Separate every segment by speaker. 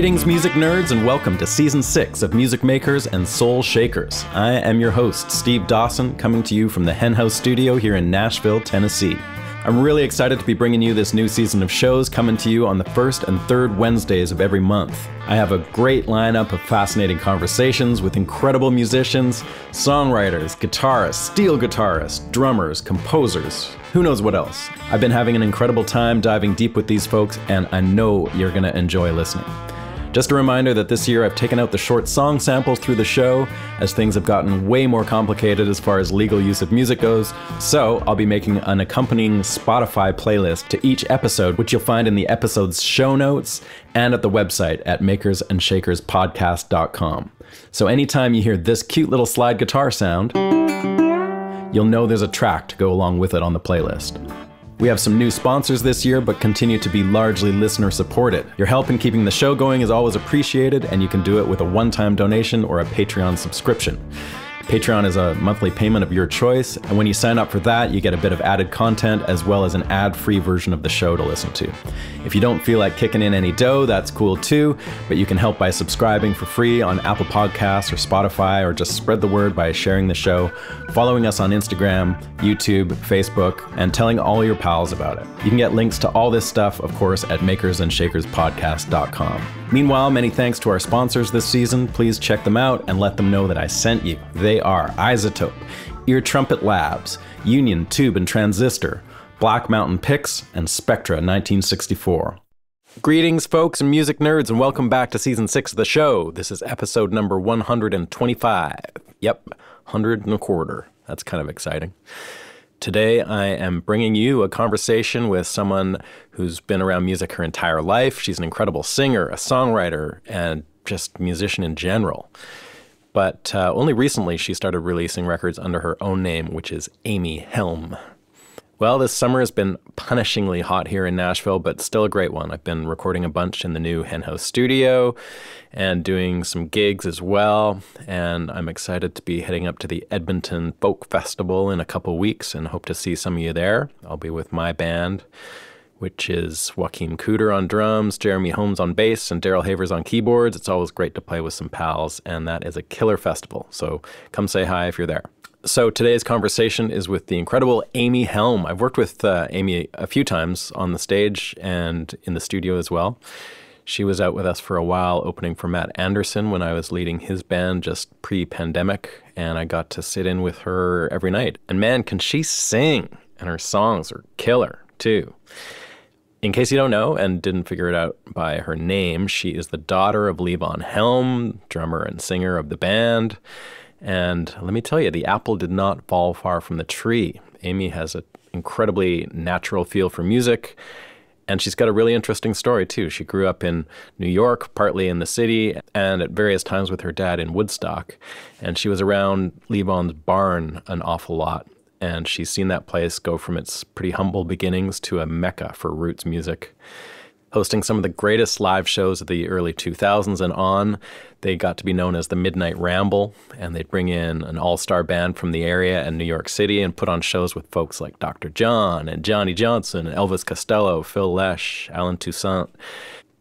Speaker 1: Greetings, music nerds, and welcome to Season 6 of Music Makers and Soul Shakers. I am your host, Steve Dawson, coming to you from the Hen House Studio here in Nashville, Tennessee. I'm really excited to be bringing you this new season of shows coming to you on the first and third Wednesdays of every month. I have a great lineup of fascinating conversations with incredible musicians, songwriters, guitarists, steel guitarists, drummers, composers, who knows what else. I've been having an incredible time diving deep with these folks, and I know you're going to enjoy listening. Just a reminder that this year I've taken out the short song samples through the show, as things have gotten way more complicated as far as legal use of music goes, so I'll be making an accompanying Spotify playlist to each episode, which you'll find in the episode's show notes and at the website at makersandShakerspodcast.com. So anytime you hear this cute little slide guitar sound, you'll know there's a track to go along with it on the playlist. We have some new sponsors this year, but continue to be largely listener supported. Your help in keeping the show going is always appreciated, and you can do it with a one-time donation or a Patreon subscription. Patreon is a monthly payment of your choice, and when you sign up for that, you get a bit of added content as well as an ad-free version of the show to listen to. If you don't feel like kicking in any dough, that's cool too, but you can help by subscribing for free on Apple Podcasts or Spotify, or just spread the word by sharing the show, following us on Instagram, YouTube, Facebook, and telling all your pals about it. You can get links to all this stuff, of course, at makersandShakerspodcast.com. Meanwhile, many thanks to our sponsors this season. Please check them out and let them know that I sent you. They are Isotope, Ear Trumpet Labs, Union Tube and Transistor, Black Mountain Picks, and Spectra 1964. Greetings, folks and music nerds, and welcome back to Season 6 of the show. This is episode number 125. Yep, 100 and a quarter. That's kind of exciting. Today, I am bringing you a conversation with someone who's been around music her entire life. She's an incredible singer, a songwriter, and just musician in general. But only recently she started releasing records under her own name, which is Amy Helm. Well, this summer has been punishingly hot here in Nashville, but still a great one. I've been recording a bunch in the new Hen House Studio and doing some gigs as well. And I'm excited to be heading up to the Edmonton Folk Festival in a couple weeks and hope to see some of you there. I'll be with my band, which is Joaquin Cooter on drums, Jeremy Holmes on bass, and Daryl Havers on keyboards. It's always great to play with some pals, and that is a killer festival. So come say hi if you're there. So today's conversation is with the incredible Amy Helm. I've worked with Amy a few times on the stage and in the studio as well. She was out with us for a while opening for Matt Anderson when I was leading his band just pre-pandemic, and I got to sit in with her every night. And man, can she sing! And her songs are killer, too. In case you don't know and didn't figure it out by her name, she is the daughter of Levon Helm, drummer and singer of the band. And let me tell you, the apple did not fall far from the tree. Amy has an incredibly natural feel for music, and she's got a really interesting story, too. She grew up in New York, partly in the city, and at various times with her dad in Woodstock. And she was around Levon's barn an awful lot. And she's seen that place go from its pretty humble beginnings to a mecca for roots music. Hosting some of the greatest live shows of the early 2000s and on, they got to be known as the Midnight Ramble, and they'd bring in an all-star band from the area and New York City and put on shows with folks like Dr. John and Johnny Johnson, Elvis Costello, Phil Lesh, Alan Toussaint,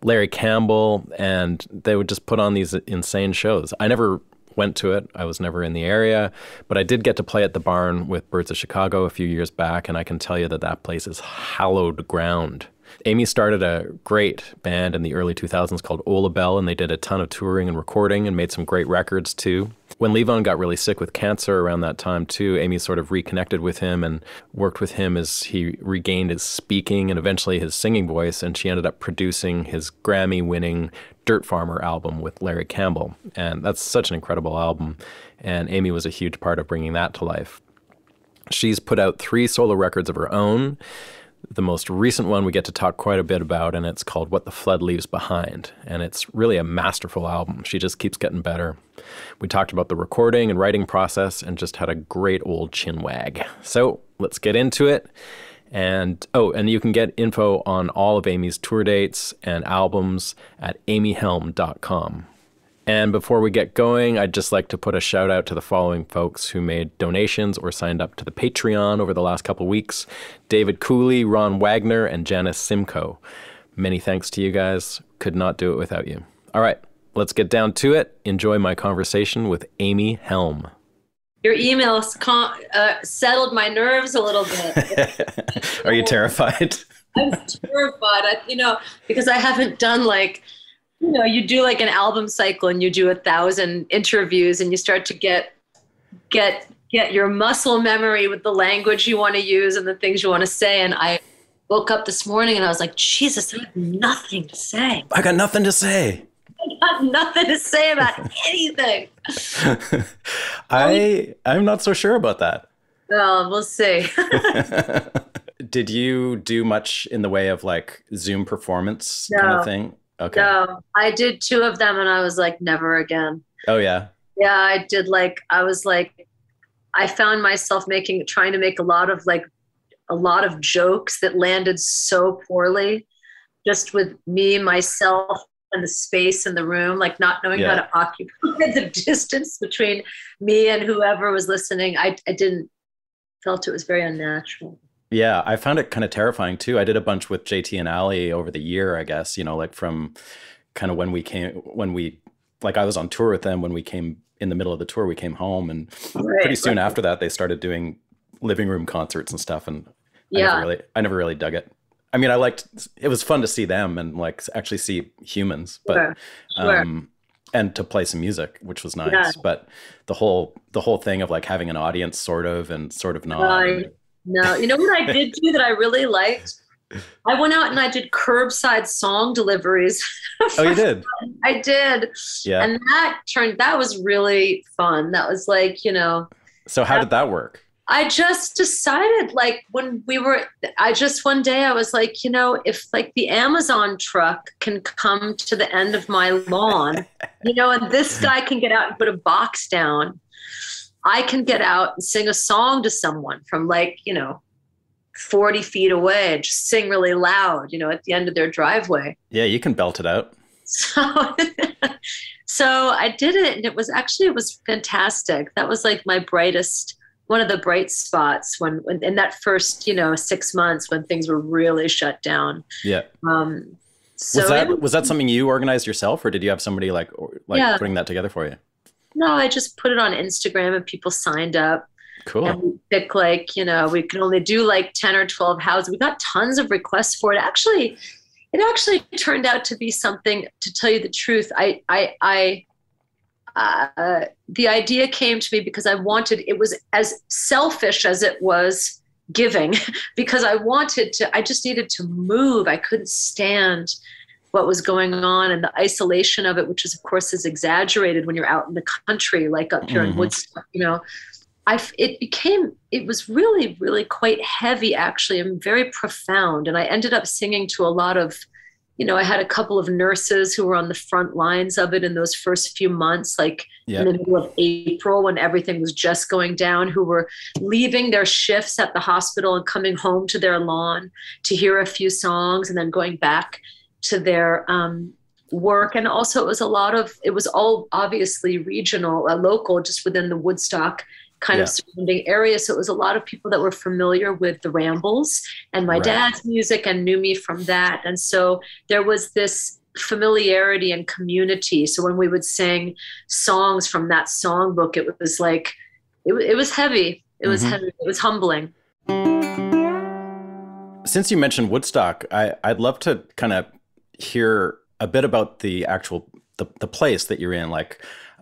Speaker 1: Larry Campbell, and they would just put on these insane shows. I never went to it. I was never in the area, but I did get to play at the barn with Birds of Chicago a few years back, and I can tell you that that place is hallowed ground. Amy started a great band in the early 2000s called Ola Bell, and they did a ton of touring and recording and made some great records too. When Levon got really sick with cancer around that time too, Amy sort of reconnected with him and worked with him as he regained his speaking and eventually his singing voice, and she ended up producing his Grammy-winning Dirt Farmer album with Larry Campbell. And that's such an incredible album, and Amy was a huge part of bringing that to life. She's put out 3 solo records of her own. The most recent one we get to talk quite a bit about, and it's called What the Flood Leaves Behind. And it's really a masterful album. She just keeps getting better. We talked about the recording and writing process and just had a great old chin wag. So let's get into it. And you can get info on all of Amy's tour dates and albums at amyhelm.com. And before we get going, I'd just like to put a shout out to the following folks who made donations or signed up to the Patreon over the last couple weeks: David Cooley, Ron Wagner, and Janice Simcoe. Many thanks to you guys. Could not do it without you. All right, let's get down to it. Enjoy my conversation with Amy Helm.
Speaker 2: Your emails settled my nerves a little bit.
Speaker 1: Are you terrified?
Speaker 2: I'm terrified, because I haven't done you do like an album cycle and you do 1,000 interviews and you start to get your muscle memory with the language you want to use and the things you want to say. And I woke up this morning and I was like, Jesus, I have nothing to say.
Speaker 1: I got nothing to say.
Speaker 2: I got nothing to say about anything.
Speaker 1: I'm not so sure about that.
Speaker 2: Well, we'll see.
Speaker 1: Did you do much in the way of like Zoom performance kind of thing? Okay.
Speaker 2: No, I did 2 of them and I was like, never again.
Speaker 1: Oh, yeah.
Speaker 2: Yeah, I did I found myself trying to make a lot of jokes that landed so poorly, just with me, myself, and the space in the room, like not knowing how to occupy the distance between me and whoever was listening. I felt it was very unnatural.
Speaker 1: Yeah, I found it kind of terrifying too. I did a bunch with JT and Ali over the year, I guess, like from kind of I was on tour with them when we came in the middle of the tour, we came home and pretty soon after that, they started doing living room concerts and stuff. And I never really dug it. I mean, it was fun to see them and like actually see humans, but, and to play some music, which was nice. Yeah. But the whole thing of like having an audience sort of not.
Speaker 2: No, you know what I did do that I really liked? I went out and I did curbside song deliveries.
Speaker 1: Oh, you did?
Speaker 2: I did. Yeah. And that was really fun. That was like,
Speaker 1: So how did that work?
Speaker 2: I just decided one day I was like, if like the Amazon truck can come to the end of my lawn, and this guy can get out and put a box down, I can get out and sing a song to someone from 40 feet away and just sing really loud, at the end of their driveway.
Speaker 1: Yeah, you can belt it out.
Speaker 2: So I did it and it was fantastic. That was like one of the bright spots when in that first, 6 months when things were really shut down.
Speaker 1: Yeah. Was that something you organized yourself or did you have somebody putting that together for you?
Speaker 2: No, I just put it on Instagram and people signed up.
Speaker 1: Cool.
Speaker 2: And we pick we can only do 10 or 12 houses. We got tons of requests for it. It actually turned out to be something, to tell you the truth. The idea came to me because it was as selfish as it was giving, because I just needed to move. I couldn't stand what was going on and the isolation of it, which is, of course, is exaggerated when you're out in the country, like up here in Woodstock, it was really, really quite heavy, actually, and very profound. And I ended up singing to a lot of, I had a couple of nurses who were on the front lines of it in those first few months, in the middle of April when everything was just going down, who were leaving their shifts at the hospital and coming home to their lawn to hear a few songs and then going back to their work. And also it was all obviously regional, local, just within the Woodstock kind of surrounding area. So it was a lot of people that were familiar with the Rambles and my dad's music and knew me from that. And so there was this familiarity and community. So when we would sing songs from that songbook, it was like, it was heavy. It was heavy. It was humbling.
Speaker 1: Since you mentioned Woodstock, I'd love to kind of hear a bit about the actual, the place that you're in.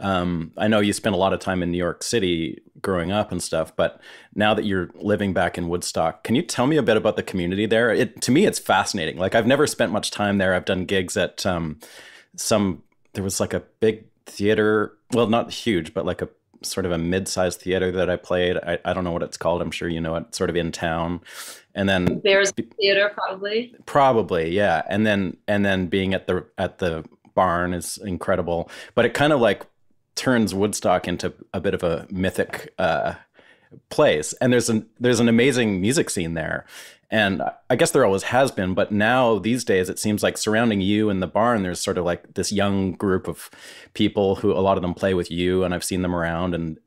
Speaker 1: I know you spent a lot of time in New York City growing up and stuff, but now that you're living back in Woodstock, can you tell me a bit about the community there? To me, it's fascinating. I've never spent much time there. I've done gigs at there was a big theater, well, not huge, but a sort of a mid-sized theater that I played. I don't know what it's called. I'm sure you know it, sort of in town. And then
Speaker 2: Bears Theater, probably.
Speaker 1: Probably, yeah. And then being at the barn is incredible. But it kind of turns Woodstock into a bit of a mythic place, and there's an amazing music scene there. And I guess there always has been, but now these days it seems like surrounding you in the barn, there's sort of like this young group of people who a lot of them play with you, and I've seen them around and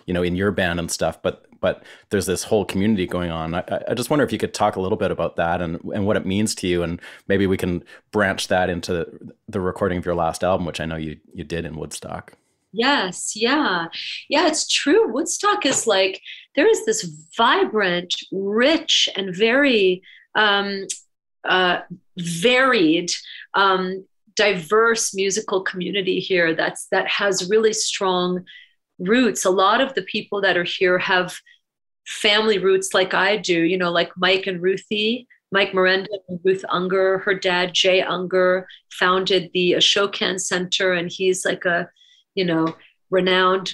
Speaker 1: in your band and stuff. But there's this whole community going on. I just wonder if you could talk a little bit about that and what it means to you, and maybe we can branch that into the recording of your last album, which I know you did in Woodstock.
Speaker 2: Yes, yeah. Yeah, it's true. Woodstock is like, there is this vibrant, rich, and very varied, diverse musical community here that has really strong roots. A lot of the people that are here have family roots like I do, like Mike and Ruthie. Mike Miranda and Ruth Unger. Her dad, Jay Unger, founded the Ashokan Center, and he's like a renowned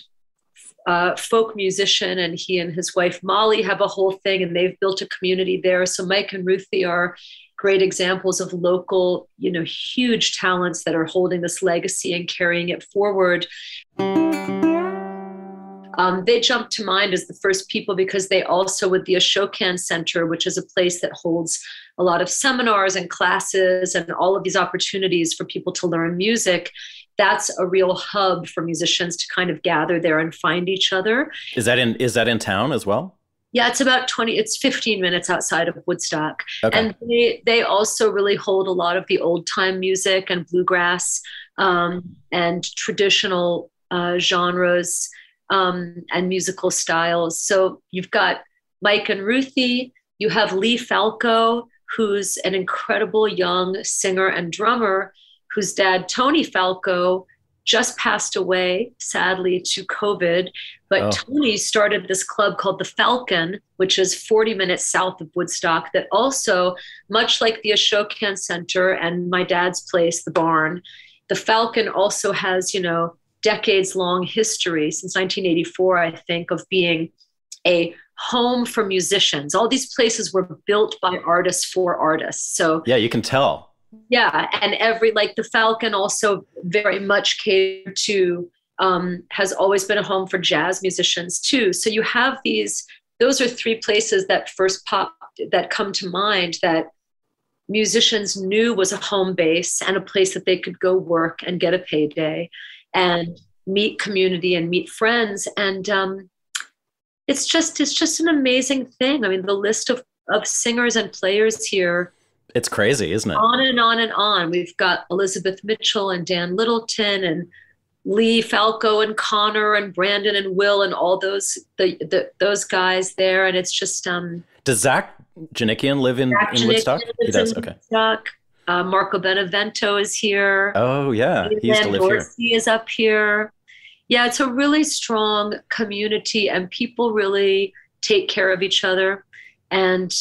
Speaker 2: folk musician, and he and his wife Molly have a whole thing, and they've built a community there. So Mike and Ruthie are great examples of local, huge talents that are holding this legacy and carrying it forward. They jump to mind as the first people because they also, with the Ashokan Center, which is a place that holds a lot of seminars and classes and all of these opportunities for people to learn music, that's a real hub for musicians to kind of gather there and find each other.
Speaker 1: Is that in town as well?
Speaker 2: Yeah, it's 15 minutes outside of Woodstock.
Speaker 1: Okay.
Speaker 2: And they also really hold a lot of the old time music and bluegrass and traditional genres and musical styles. So you've got Mike and Ruthie, you have Lee Falco, who's an incredible young singer and drummer, whose dad, Tony Falco, just passed away, sadly, to COVID. But Tony started this club called the Falcon, which is 40 minutes south of Woodstock, that also, much like the Ashokan Center and my dad's place, the barn, the Falcon also has, decades-long history, since 1984, I think, of being a home for musicians. All these places were built by artists for artists. So
Speaker 1: yeah, you can tell.
Speaker 2: Yeah, and the Falcon also very much catered to, has always been a home for jazz musicians too. So you have those are three places that that come to mind that musicians knew was a home base and a place that they could go work and get a payday and meet community and meet friends. And it's just an amazing thing. I mean, the list of singers and players here,
Speaker 1: it's crazy, isn't it?
Speaker 2: On and on and on. We've got Elizabeth Mitchell and Dan Littleton and Lee Falco and Connor and Brandon and Will and all those guys there. And it's just
Speaker 1: does Zach Janikian live in Woodstock? He does. Okay.
Speaker 2: Woodstock. Marco Benevento is here.
Speaker 1: Oh yeah, he used to live here.
Speaker 2: Dorsey is up here. Yeah, it's a really strong community, and people really take care of each other. And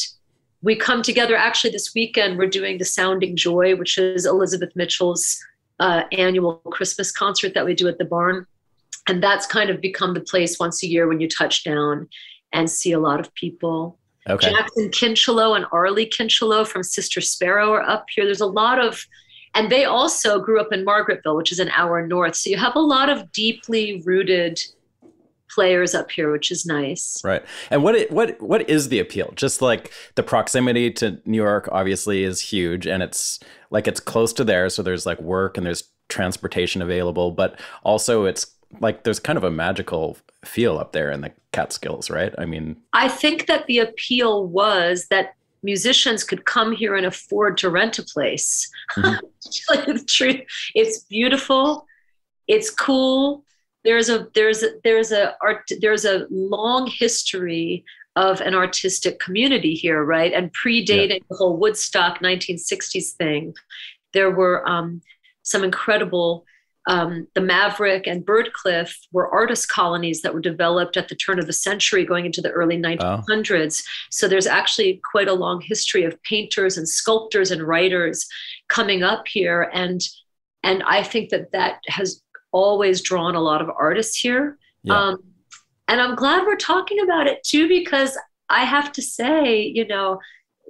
Speaker 2: we come together. Actually, this weekend, we're doing the Sounding Joy, which is Elizabeth Mitchell's annual Christmas concert that we do at the barn. And that's kind of become the place once a year when you touch down and see a lot of people.
Speaker 1: Okay.
Speaker 2: Jackson Kinchelow and Arlie Kinchelow from Sister Sparrow are up here. There's a lot of, and they also grew up in Margaretville, which is an hour north. So you have a lot of deeply rooted players up here, which is nice.
Speaker 1: Right. And what is the appeal? Just like the proximity to New York obviously is huge, and it's close to there, so there's like work and there's transportation available, but also it's like there's kind of a magical feel up there in the Catskills, right? I mean, I
Speaker 2: think that the appeal was that musicians could come here and afford to rent a place. Mm-hmm. Like the truth, it's beautiful, it's cool. There's a long history of an artistic community here, right? And predating the whole Woodstock 1960s thing, there were some incredible, the Maverick and Birdcliff were artist colonies that were developed at the turn of the century going into the early 1900s. So there's actually quite a long history of painters and sculptors and writers coming up here. And I think that has always drawn a lot of artists here. Yeah. And I'm glad we're talking about it too, because I have to say,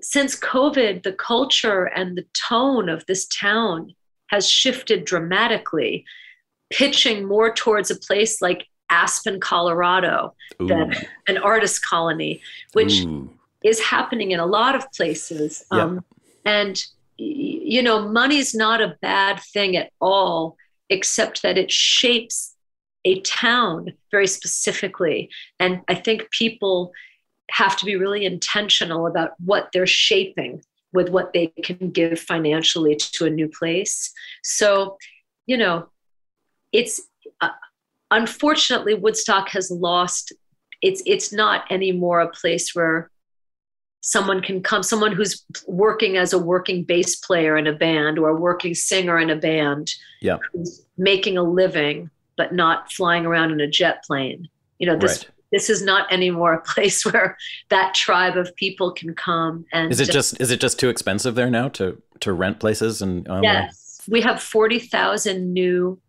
Speaker 2: since COVID, the culture and the tone of this town has shifted dramatically, pitching more towards a place like Aspen, Colorado, that an artist colony, which is happening in a lot of places. And, you know, money's not a bad thing at all, except that it shapes a town very specifically. And I think people have to be really intentional about what they're shaping with what they can give financially to a new place. So, you know, it's unfortunately Woodstock has lost. It's not anymore a place where someone can come, someone who's working as a working bass player in a band or a working singer in a band, who's making a living but not flying around in a jet plane. You know, this is not anymore a place where that tribe of people can come. And
Speaker 1: is it just too expensive there now to rent places? And
Speaker 2: yes, we have 40,000 new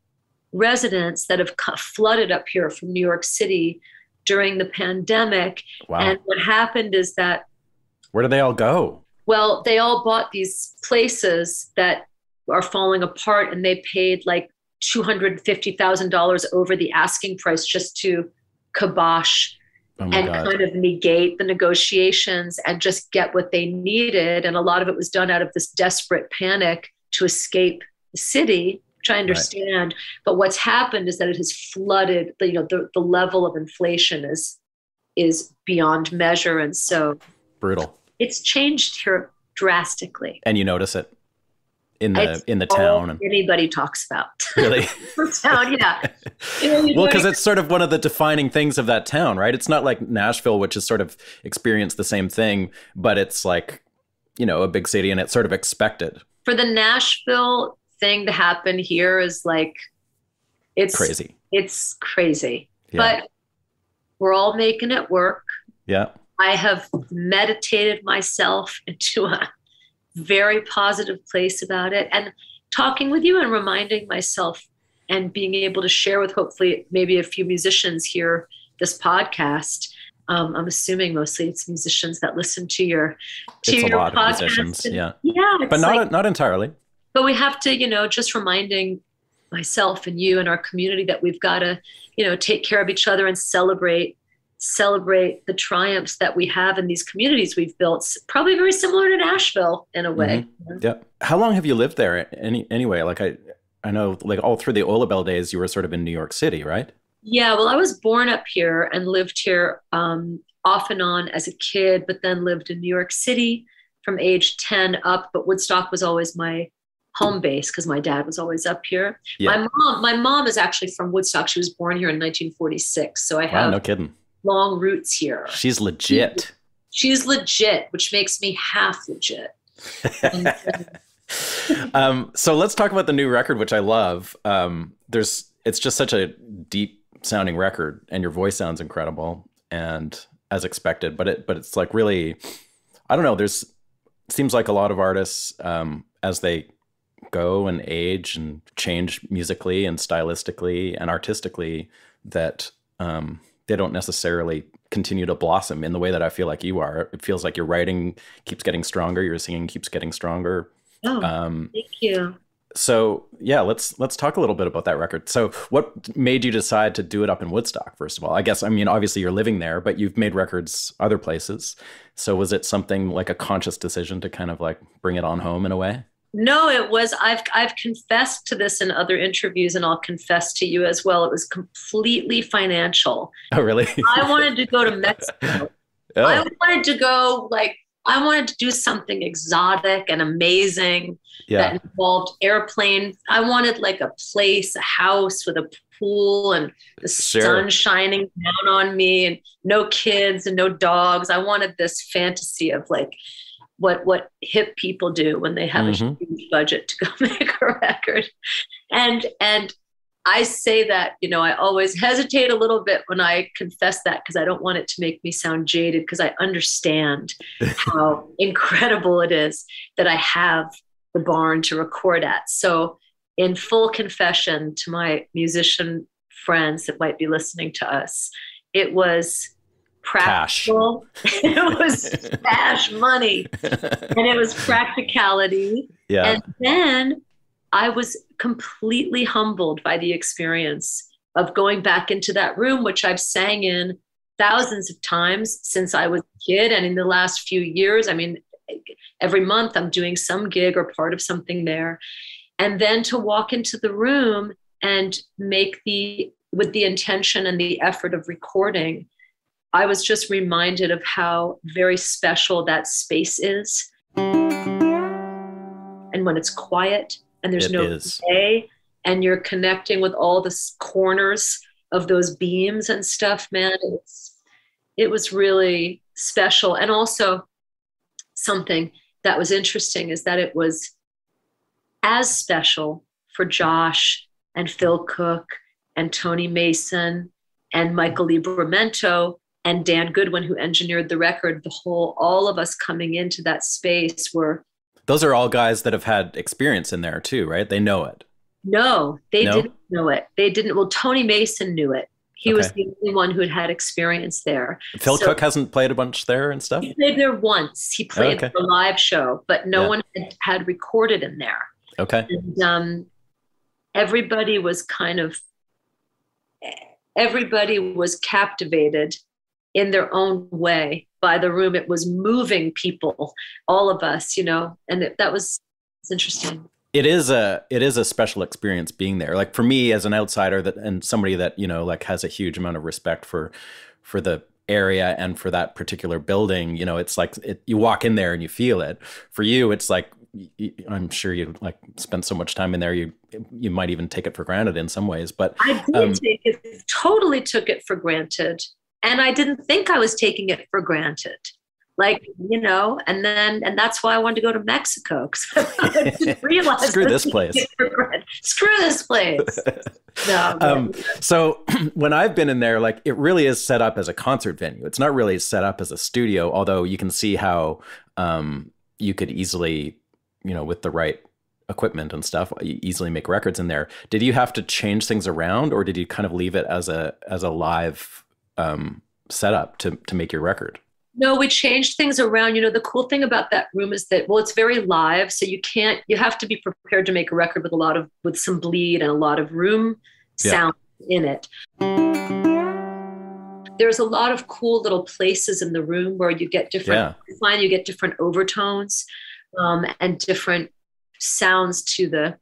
Speaker 2: residents that have flooded up here from New York City during the pandemic.
Speaker 1: Wow.
Speaker 2: And what happened is that,
Speaker 1: where do they all go?
Speaker 2: well, they all bought these places that are falling apart, and they paid like $250,000 over the asking price just to kibosh kind of negate the negotiations and just get what they needed. And a lot of it was done out of this desperate panic to escape the city, which I understand. Right. But what's happened is that it has flooded, the level of inflation is beyond measure. And so
Speaker 1: brutal.
Speaker 2: It's changed here drastically.
Speaker 1: And you notice it in the town.
Speaker 2: And anybody talks about.
Speaker 1: Really?
Speaker 2: The town, yeah.
Speaker 1: Well, because it's sort of one of the defining things of that town, right? It's not like Nashville, which has sort of experienced the same thing, but it's like, a big city and it's sort of expected.
Speaker 2: For the Nashville thing to happen here is like, it's
Speaker 1: crazy.
Speaker 2: It's crazy.
Speaker 1: Yeah.
Speaker 2: But we're all making it work.
Speaker 1: Yeah.
Speaker 2: I have meditated myself into a very positive place about it, and talking with you and reminding myself and being able to share with hopefully maybe a few musicians here this podcast. I'm assuming mostly it's musicians that listen to your
Speaker 1: it's
Speaker 2: your
Speaker 1: a lot
Speaker 2: podcast.
Speaker 1: Of musicians, yeah,
Speaker 2: but
Speaker 1: not entirely. But
Speaker 2: we have to, just reminding myself and you and our community that we've got to, take care of each other and celebrate the triumphs that we have in these communities we've built, probably very similar to Nashville in a way.
Speaker 1: Mm-hmm. Yeah. How long have you lived there anyway? Like I know like all through the Ola Bell days, you were sort of in New York City, right? Yeah.
Speaker 2: Well, I was born up here and lived here off and on as a kid, but then lived in New York City from age 10 up. But Woodstock was always my home base because my dad was always up here. Yeah. My mom is actually from Woodstock. She was born here in 1946. So I have
Speaker 1: no kidding.
Speaker 2: Long roots here.
Speaker 1: She's legit.
Speaker 2: She's legit, which makes me half legit.
Speaker 1: So let's talk about the new record, which I love. It's just such a deep sounding record, and your voice sounds incredible, and as expected. But it's like really, I don't know. It seems like a lot of artists, as they go and age and change musically and stylistically and artistically, that they don't necessarily continue to blossom in the way that I feel like you are. It feels like your writing keeps getting stronger, your singing keeps getting stronger.
Speaker 2: Oh, thank you.
Speaker 1: So yeah, let's talk a little bit about that record. So what made you decide to do it up in Woodstock, first of all? I guess, obviously you're living there, but you've made records other places. So was it something like a conscious decision to kind of like bring it on home in a way?
Speaker 2: No, it was, I've confessed to this in other interviews, and I'll confess to you as well. It was completely financial.
Speaker 1: Oh, really?
Speaker 2: I wanted to go to Mexico. Oh. I wanted to do something exotic and amazing that involved airplanes. I wanted like a place, a house with a pool and the sun shining down on me, and no kids and no dogs. I wanted this fantasy of like, what hip people do when they have a huge budget to go make a record. And I say that, I always hesitate a little bit when I confess that, because I don't want it to make me sound jaded, because I understand how incredible it is that I have the barn to record at. So in full confession to my musician friends that might be listening to us, it was practical. It was cash money, and it was practicality. Yeah. And then I was completely humbled by the experience of going back into that room, which I've sang in thousands of times since I was a kid. And in the last few years, I mean, every month I'm doing some gig or part of something there. And then to walk into the room and make with the intention and the effort of recording, I was just reminded of how very special that space is. And when it's quiet and there's no delay and you're connecting with all the corners of those beams and stuff, man, it was really special. And also something that was interesting is that it was as special for Josh and Phil Cook and Tony Mason and Michael Libramento and Dan Goodwin, who engineered the record. All of us coming into that space were...
Speaker 1: Those are all guys that have had experience in there too, right? They know it.
Speaker 2: No, they didn't know it. They didn't. Well, Tony Mason knew it. He was the only one who had experience there.
Speaker 1: Phil Cook hasn't played a bunch there and stuff?
Speaker 2: He played there once. He played the live show, but no one had recorded in there.
Speaker 1: Okay.
Speaker 2: And everybody was captivated in their own way by the room. It was moving people, all of us, and that was interesting.
Speaker 1: It is a special experience being there. Like for me as an outsider and somebody that, like has a huge amount of respect for the area and for that particular building, it's like you walk in there and you feel it. For you, it's like, I'm sure you like spent so much time in there, you might even take it for granted in some ways, but
Speaker 2: I did totally took it for granted. And I didn't think I was taking it for granted. And that's why I wanted to go to Mexico, because I didn't realize
Speaker 1: screw this place.
Speaker 2: Screw this place. No,
Speaker 1: so when I've been in there, like it really is set up as a concert venue. It's not really set up as a studio, although you can see how you could easily, with the right equipment and stuff, easily make records in there. Did you have to change things around, or did you kind of leave it as a live setup to make your record?
Speaker 2: No, we changed things around. The cool thing about that room is that, it's very live. So you have to be prepared to make a record with some bleed and a lot of room sound in it. There's a lot of cool little places in the room where you get different overtones and different sounds to the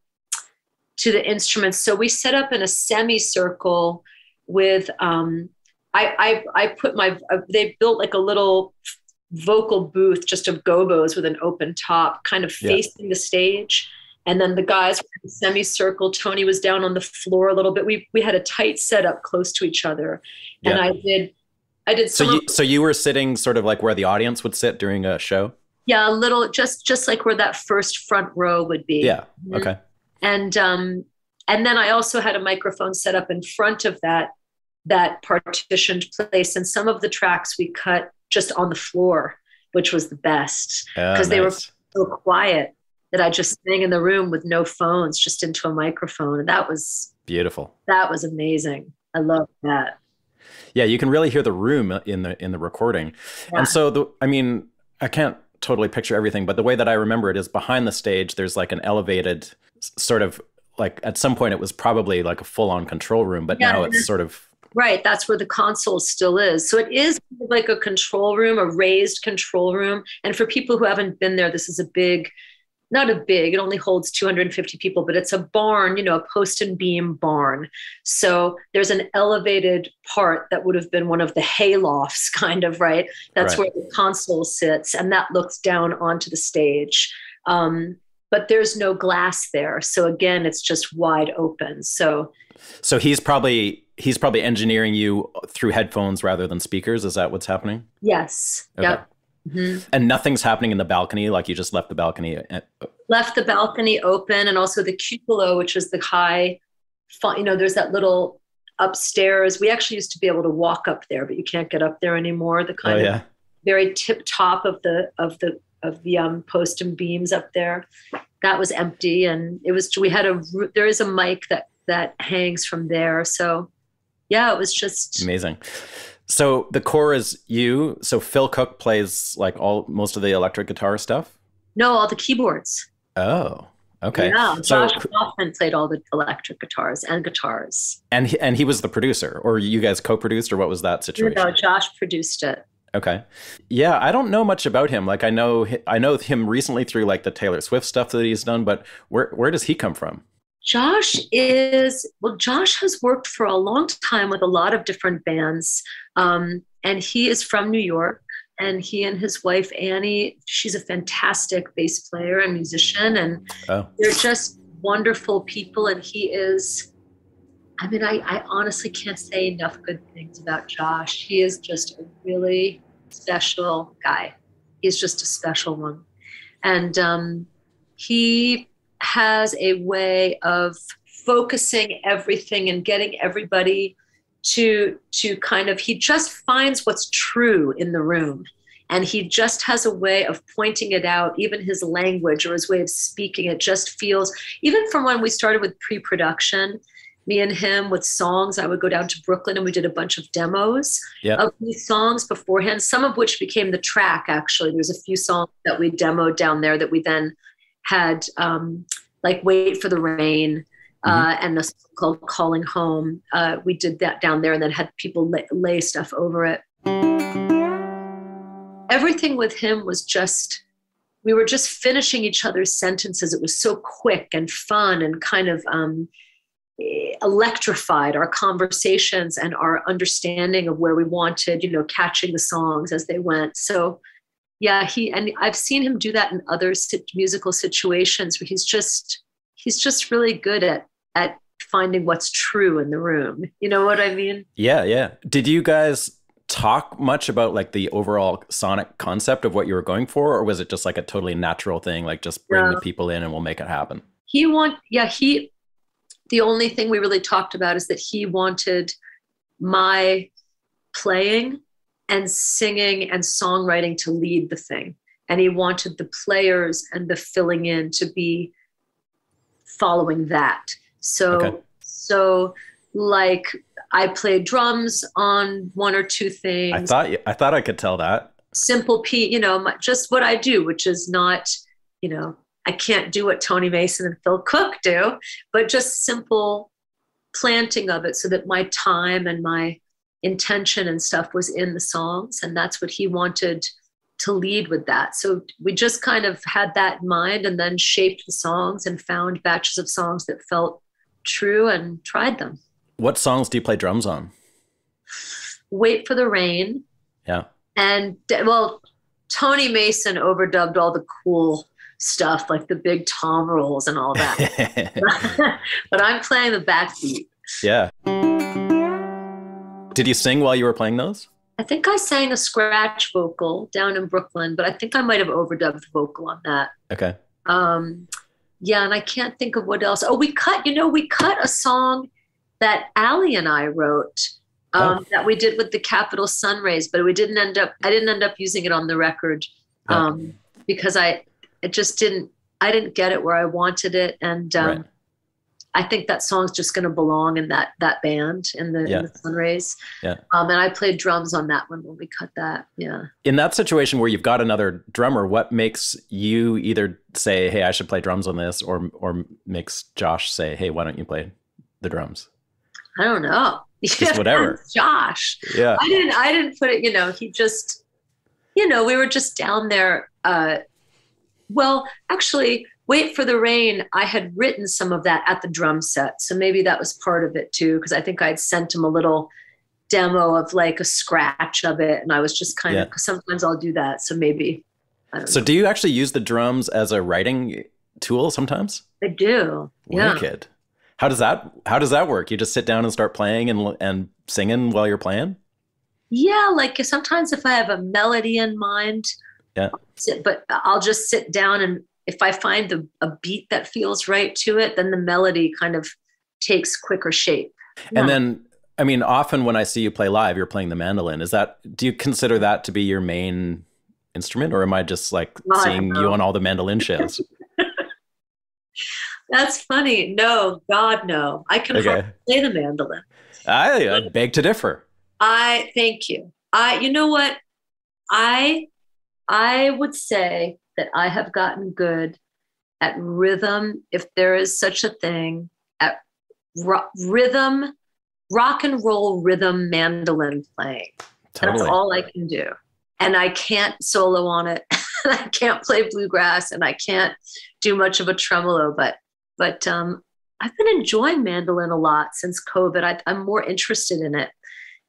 Speaker 2: instruments. So we set up in a semicircle with, they built like a little vocal booth just of gobos with an open top kind of facing the stage. And then the guys were in a semicircle. Tony was down on the floor a little bit. We had a tight setup close to each other. And I did
Speaker 1: so you were sitting sort of like where the audience would sit during a show?
Speaker 2: Yeah, a little, just like where that first front row would be.
Speaker 1: Yeah. Okay.
Speaker 2: And then I also had a microphone set up in front of that partitioned place. And some of the tracks we cut just on the floor, which was the best because they were so quiet that I just sang in the room with no phones, just into a microphone. And that was
Speaker 1: beautiful.
Speaker 2: That was amazing. I love that.
Speaker 1: Yeah. You can really hear the room in the recording. Yeah. And so I can't totally picture everything, but the way that I remember it is behind the stage, there's like an elevated sort of like, at some point it was probably like a full on control room, but now it's sort of,
Speaker 2: right. That's where the console still is. So it is like a control room, a raised control room. And for people who haven't been there, this is it only holds 250 people, but it's a barn, a post and beam barn. So there's an elevated part that would have been one of the haylofts kind of, right? That's where the console sits, and that looks down onto the stage. But there's no glass there. So again, it's just wide open. So
Speaker 1: he's probably engineering you through headphones rather than speakers. Is that what's happening?
Speaker 2: Yes. Okay. Yep. Mm-hmm.
Speaker 1: And nothing's happening in the balcony, like you just left the balcony?
Speaker 2: Left the balcony open, and also the cupola, which was the high, there's that little upstairs. We actually used to be able to walk up there, but you can't get up there anymore. The kind of very tip top of the post and beams up there, that was empty, and there is a mic that hangs from there. So yeah, it was just
Speaker 1: amazing. So the core is you. So Phil Cook plays like most of the electric guitar stuff?
Speaker 2: No, all the keyboards.
Speaker 1: Oh, Okay.
Speaker 2: Yeah,
Speaker 1: So,
Speaker 2: Josh Kaufman played all the electric guitars and guitars.
Speaker 1: and he was the producer, or you guys co-produced, or what was that
Speaker 2: You know,
Speaker 1: situation?
Speaker 2: Josh produced it.
Speaker 1: Okay. Yeah, I don't know much about him. Like I know him recently through like the Taylor Swift stuff that he's done, but where does he come from?
Speaker 2: Josh has worked for a long time with a lot of different bands. And he is from New York. And he and his wife, Annie, she's a fantastic bass player and musician. And
Speaker 1: Oh,
Speaker 2: they're just wonderful people. And he is, I mean, I honestly can't say enough good things about Josh. He is just a really special guy. He's just a special one. And he has a way of focusing everything and getting everybody to kind of, he just finds what's true in the room, and he just has a way of pointing it out. Even his language or his way of speaking, it just feels, even from when we started with pre-production, me and him with songs, I would go down to Brooklyn and we did a bunch of demos
Speaker 1: yeah.
Speaker 2: of these songs beforehand, some of which became the track. Actually, there's a few songs that we demoed down there that we then had, like Wait for the Rain, and a song called Calling Home. We did that down there and then had people lay stuff over it. Everything with him was just, we were just finishing each other's sentences. It was so quick and fun and kind of electrified our conversations and our understanding of where we wanted, catching the songs as they went. So yeah, and I've seen him do that in other musical situations where he's just really good at finding what's true in the room. You know what I mean?
Speaker 1: Yeah, yeah. Did you guys talk much about like the overall sonic concept of what you were going for, or was it just like a totally natural thing, like just bring the people in and we'll make it happen?
Speaker 2: The only thing we really talked about is that he wanted my playing and singing and songwriting to lead the thing. And he wanted the players and the filling in to be following that. So like I played drums on one or two things.
Speaker 1: I thought I could tell that.
Speaker 2: Simple just what I do, which is not, I can't do what Tony Mason and Phil Cook do, but just simple planting of it so that my time and my intention and stuff was in the songs. And that's what he wanted to lead with that. So we just kind of had that in mind and then shaped the songs and found batches of songs that felt true and tried them.
Speaker 1: What songs do you play drums on?
Speaker 2: Wait for the Rain.
Speaker 1: Yeah.
Speaker 2: And Tony Mason overdubbed all the cool stuff, like the big tom rolls and all that. But I'm playing the backbeat.
Speaker 1: Yeah. Did you sing while you were playing those?
Speaker 2: I think I sang a scratch vocal down in Brooklyn, but I think I might have overdubbed the vocal on that.
Speaker 1: Okay.
Speaker 2: Yeah, and I can't think of what else. Oh, we cut a song that Allie and I wrote that we did with the Capitol Sun Rays, but I didn't end up using it on the record because I didn't get it where I wanted it. And
Speaker 1: right.
Speaker 2: I think that song's just going to belong in that band in the Sun Rays.
Speaker 1: Yeah.
Speaker 2: And I played drums on that one when we cut that. Yeah.
Speaker 1: In that situation where you've got another drummer, what makes you either say, hey, I should play drums on this, or makes Josh say, hey, why don't you play the drums?
Speaker 2: I don't know.
Speaker 1: Just whatever.
Speaker 2: Josh.
Speaker 1: Yeah.
Speaker 2: I didn't put it, he just, we were just down there. Actually, Wait for the Rain, I had written some of that at the drum set. So maybe that was part of it too, because I think I'd sent him a little demo of like a scratch of it. And I was just kind of, because sometimes I'll do that. So maybe, I don't know.
Speaker 1: Do you actually use the drums as a writing tool sometimes?
Speaker 2: I do.
Speaker 1: Wicked. How does that work? You just sit down and start playing and singing while you're playing?
Speaker 2: Yeah, like sometimes if I have a melody in mind, but I'll just sit down, and if I find a beat that feels right to it, then the melody kind of takes quicker shape. Yeah.
Speaker 1: And then, I mean, often when I see you play live, you're playing the mandolin. Do you consider that to be your main instrument, or am I just like seeing you on all the mandolin shows?
Speaker 2: That's funny. No, God, no. I can hardly play the mandolin.
Speaker 1: I beg to differ.
Speaker 2: Thank you. You know what? I would say that I have gotten good at rhythm, if there is such a thing, at rhythm, rock and roll rhythm mandolin playing.
Speaker 1: Totally.
Speaker 2: That's all I can do. And I can't solo on it. I can't play bluegrass, and I can't do much of a tremolo, but I've been enjoying mandolin a lot since COVID. I'm more interested in it.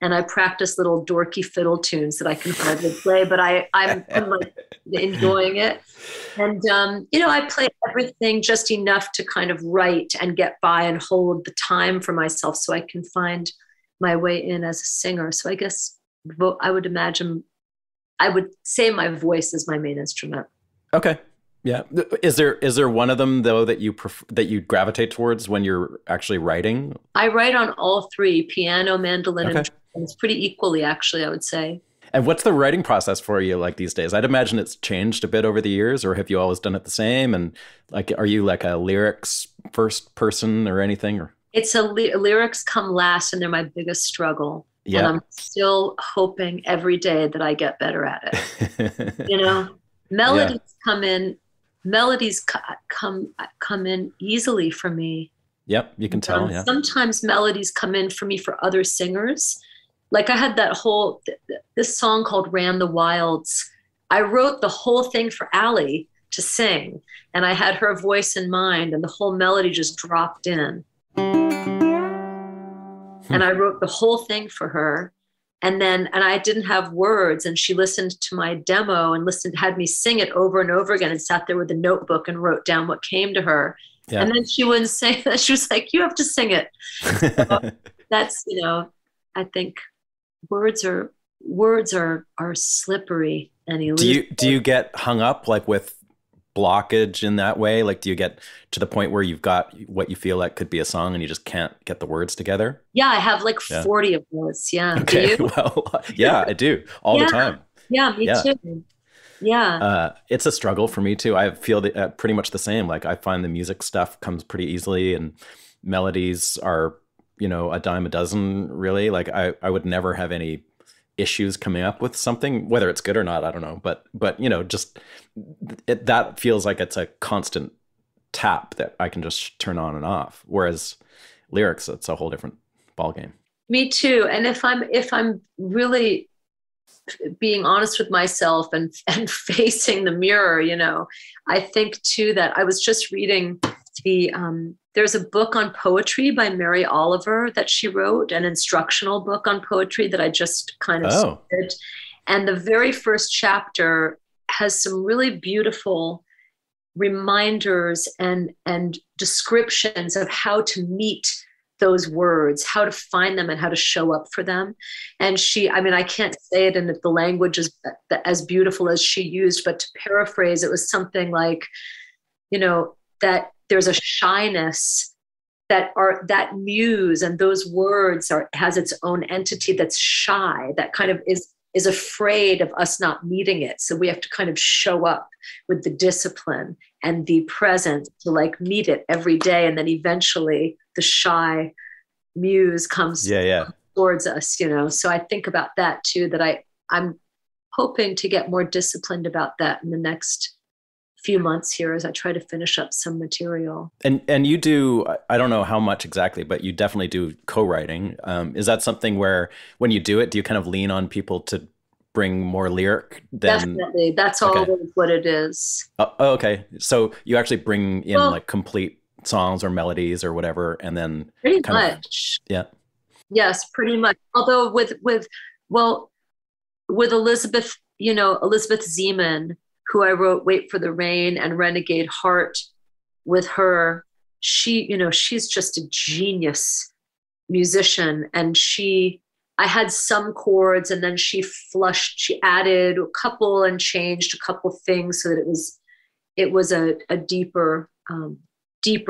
Speaker 2: And I practice little dorky fiddle tunes that I can hardly play, but I'm like enjoying it. And, I play everything just enough to kind of write and get by and hold the time for myself so I can find my way in as a singer. So I guess I would say my voice is my main instrument.
Speaker 1: Okay. Yeah. Is there one of them though that you gravitate towards when you're actually writing?
Speaker 2: I write on all three: piano, mandolin,
Speaker 1: okay.
Speaker 2: and drums, pretty equally, actually, I would say.
Speaker 1: And what's the writing process for you like these days? I'd imagine it's changed a bit over the years, or have you always done it the same? And like, are you like a lyrics first person or anything? Or
Speaker 2: it's lyrics come last, and they're my biggest struggle.
Speaker 1: Yeah.
Speaker 2: And I'm still hoping every day that I get better at it. Melodies come in. Melodies come in easily for me.
Speaker 1: Yep, you can tell. Yeah.
Speaker 2: Sometimes melodies come in for me for other singers. Like I had this song called "Ran the Wilds." I wrote the whole thing for Allie to sing, and I had her voice in mind, and the whole melody just dropped in. And I wrote the whole thing for her. And I didn't have words, and she listened to my demo and had me sing it over and over again, and sat there with a notebook and wrote down what came to her. Yeah. And then she wouldn't say that. She was like, "You have to sing it." So that's, I think words are slippery and elusive.
Speaker 1: Do you get hung up like with blockage in that way? Like, do you get to the point where you've got what you feel like could be a song and you just can't get the words together?
Speaker 2: Yeah, I have like 40 of those. Yeah.
Speaker 1: Okay. Well, yeah, I do all the time.
Speaker 2: Yeah, me too. Yeah.
Speaker 1: It's a struggle for me too. I feel pretty much the same. Like I find the music stuff comes pretty easily, and melodies are, a dime a dozen really. Like I would never have any issues coming up with something, whether it's good or not, I don't know. But just that feels like it's a constant tap that I can just turn on and off. Whereas lyrics, it's a whole different ballgame.
Speaker 2: Me too. And if I'm really being honest with myself and facing the mirror, I think too that I was just reading there's a book on poetry by Mary Oliver that she wrote, an instructional book on poetry that I just kind of started. And the very first chapter has some really beautiful reminders and descriptions of how to meet those words, how to find them and how to show up for them. And I can't say it in the language as beautiful as she used, but to paraphrase, it was something like, that there's a shyness that muse and those words has its own entity that's shy, that kind of is afraid of us not meeting it. So we have to kind of show up with the discipline and the presence to like meet it every day. And then eventually the shy muse comes towards us, So I think about that too, that I'm hoping to get more disciplined about that in the next few months here as I try to finish up some material.
Speaker 1: And you do, I don't know how much exactly, but you definitely do co-writing. Is that something where when you do it, do you kind of lean on people to bring more lyric than...
Speaker 2: Definitely. That's always what it is.
Speaker 1: Oh, okay. So you actually bring in like complete songs or melodies or whatever, and then...
Speaker 2: Pretty much.
Speaker 1: Yeah.
Speaker 2: Yes, pretty much. Although with Elizabeth, Elizabeth Zeman, who I wrote Wait for the Rain and Renegade Heart with her, she's just a genius musician. And I had some chords, and then she added a couple and changed a couple things so that it was a deeper